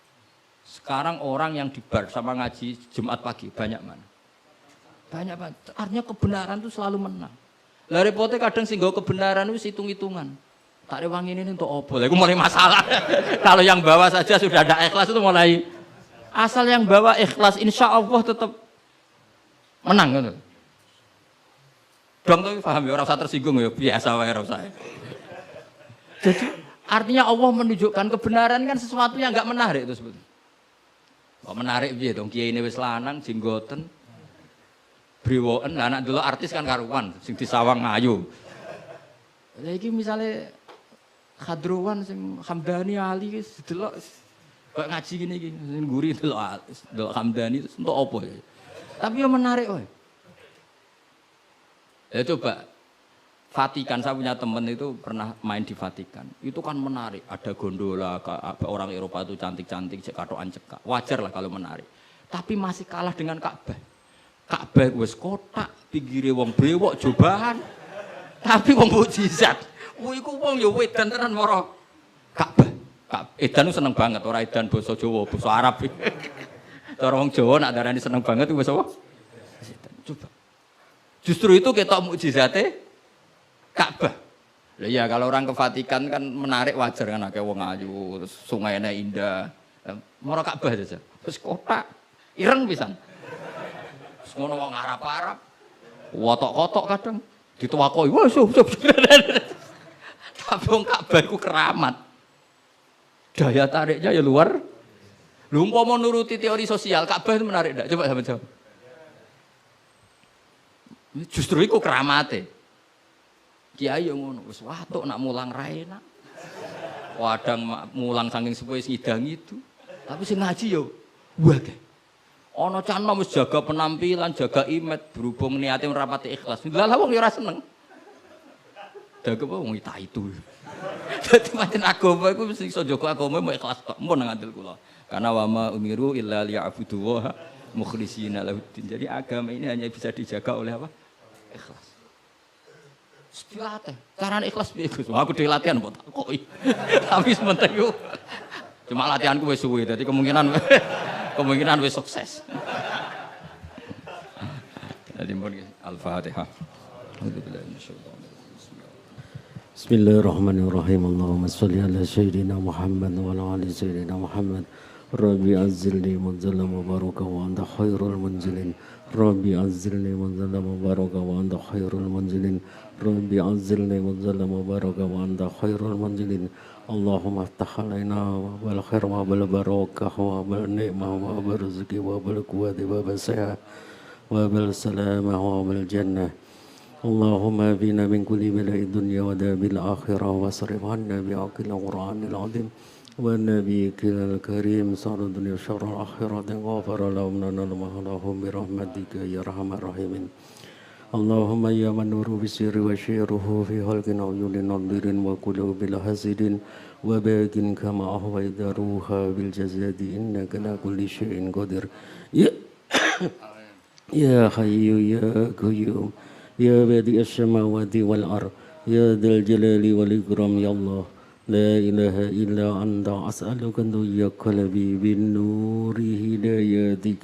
Speaker 1: Sekarang orang yang di bar sama ngaji Jumat pagi banyak mana? Banyak banget. Artinya kebenaran itu selalu menang. Lah repotnya kadang sih kebenaran itu hitung-hitungan. Tak rewangi ini untuk opo, itu mulai masalah. Kalau yang bawa saja sudah ada ikhlas itu mulai. Asal yang bawa ikhlas, insya Allah tetap menang. Gitu. Dong tuh paham ya, orang usah tersinggung ya, biasa wae ora usah. Jadi artinya Allah menunjukkan kebenaran kan sesuatu yang enggak menarik itu sebetulnya. Kok menarik piye dong, kiai ini wis lanang, jenggoten, brewoken, lah anak dulu artis kan karuan, sing disawang ayu. Lah iki misale Khadruwan sing Hamdani Ali wis delok kok ngaji ngene iki sing guri delok Hamdani entuk apa ya. Tapi yo menarik kowe. Ya coba Vatikan, saya punya teman itu pernah main di Vatikan. Itu kan menarik, ada gondola, orang Eropa itu cantik-cantik, cek katokan cekak. Wajar lah kalau menarik. Tapi masih kalah dengan Ka'bah. Ka'bah wis kotak, pinggire wong brewok jobahan. Tapi wong mukjizat. Iku wong ya edan tenan mara Ka'bah. Edan ku seneng banget, ora edan basa Jawa, basa Arab. Cara wong Jawa nak darani seneng banget iku basa apa? Coba. Justru itu ketok mukjizate Ka'bah. Lah ya kalau orang ke Vatikan kan menarik wajar kan akeh wong ayu, sungainya indah. Mara Ka'bah saja. Terus kotak ireng pisan. Terus ngono wong Arab-Arab. Wotok-kotok kadang dituwakoki. Wah, tapi wong Ka'bah iku keramat. Daya tariknya ya luar. Lho umpama nuruti teori sosial, Ka'bah itu menarik enggak? Coba sampeyan jawab. Justru iku keramate. Kiai yo ngono, wis watuk nak mulang ra enak. Wadang mulang saking sepuh wis ngidang itu. Tapi sing ngaji yo wae. Ana canom wis jaga penampilan, jaga image, berhubung niate ora pati ikhlas. Lah wong yo ora seneng. Dago wong itu. Dadi pancen agama iku mesti iso jaga agama mau ikhlas tok. Mun ngandel kula. Karena wa ma umiru illa liya'budu wa mukhlishina lahuddin. Jadi agama ini hanya bisa dijaga oleh apa? Ikhlas. Dilatih. Carane ikhlas piye Gus? Aku dhewe latihan mbok takoki. Tapi sementing yo cuma latihanku wis suwe. Dadi kemungkinan wis sukses. Jadi mun Al-Fatihah.
Speaker 2: Bismillahirrahmanirrahim. Allahumma shalli ala sayyidina Muhammad wa ala ali sayyidina Muhammad. Rabbi azzilni munzala mubaraka wa anta khairul munzilin. Rabbi azzilni munzala mubaraka wa anta khairul munzilin. Rabbi azzilni munzala mubaraka wa anta khairul munzilin. Allahumma aftah alaina wal khair wa bil barakah wa bil ni'mah wa bil rizqi wa bil quwwati wa bil sihat wa bil salamah wa bil jannah. Allahumma bina min kulli bala'i dunya wa dabil akhirah wa sarif anna bi'aqil Qur'anil azim ونبيك الكريم صار الدنيا شر الآخرة غفر لهم لنا لهم برحمتك يا أرحم الراحمين اللهم يا من نور بسر وشيره في خلق عيون ناظر وقلوب الحاسدين وباق كما أهويت روحا بالجسد إنك على كل شيء قدير يا حي يا قيوم يا بديع السماوات والأرض يا ذا الجلال والإكرام يا الله لا إله إلا أنت أسألك أن يا قلبي بالنور هدايتك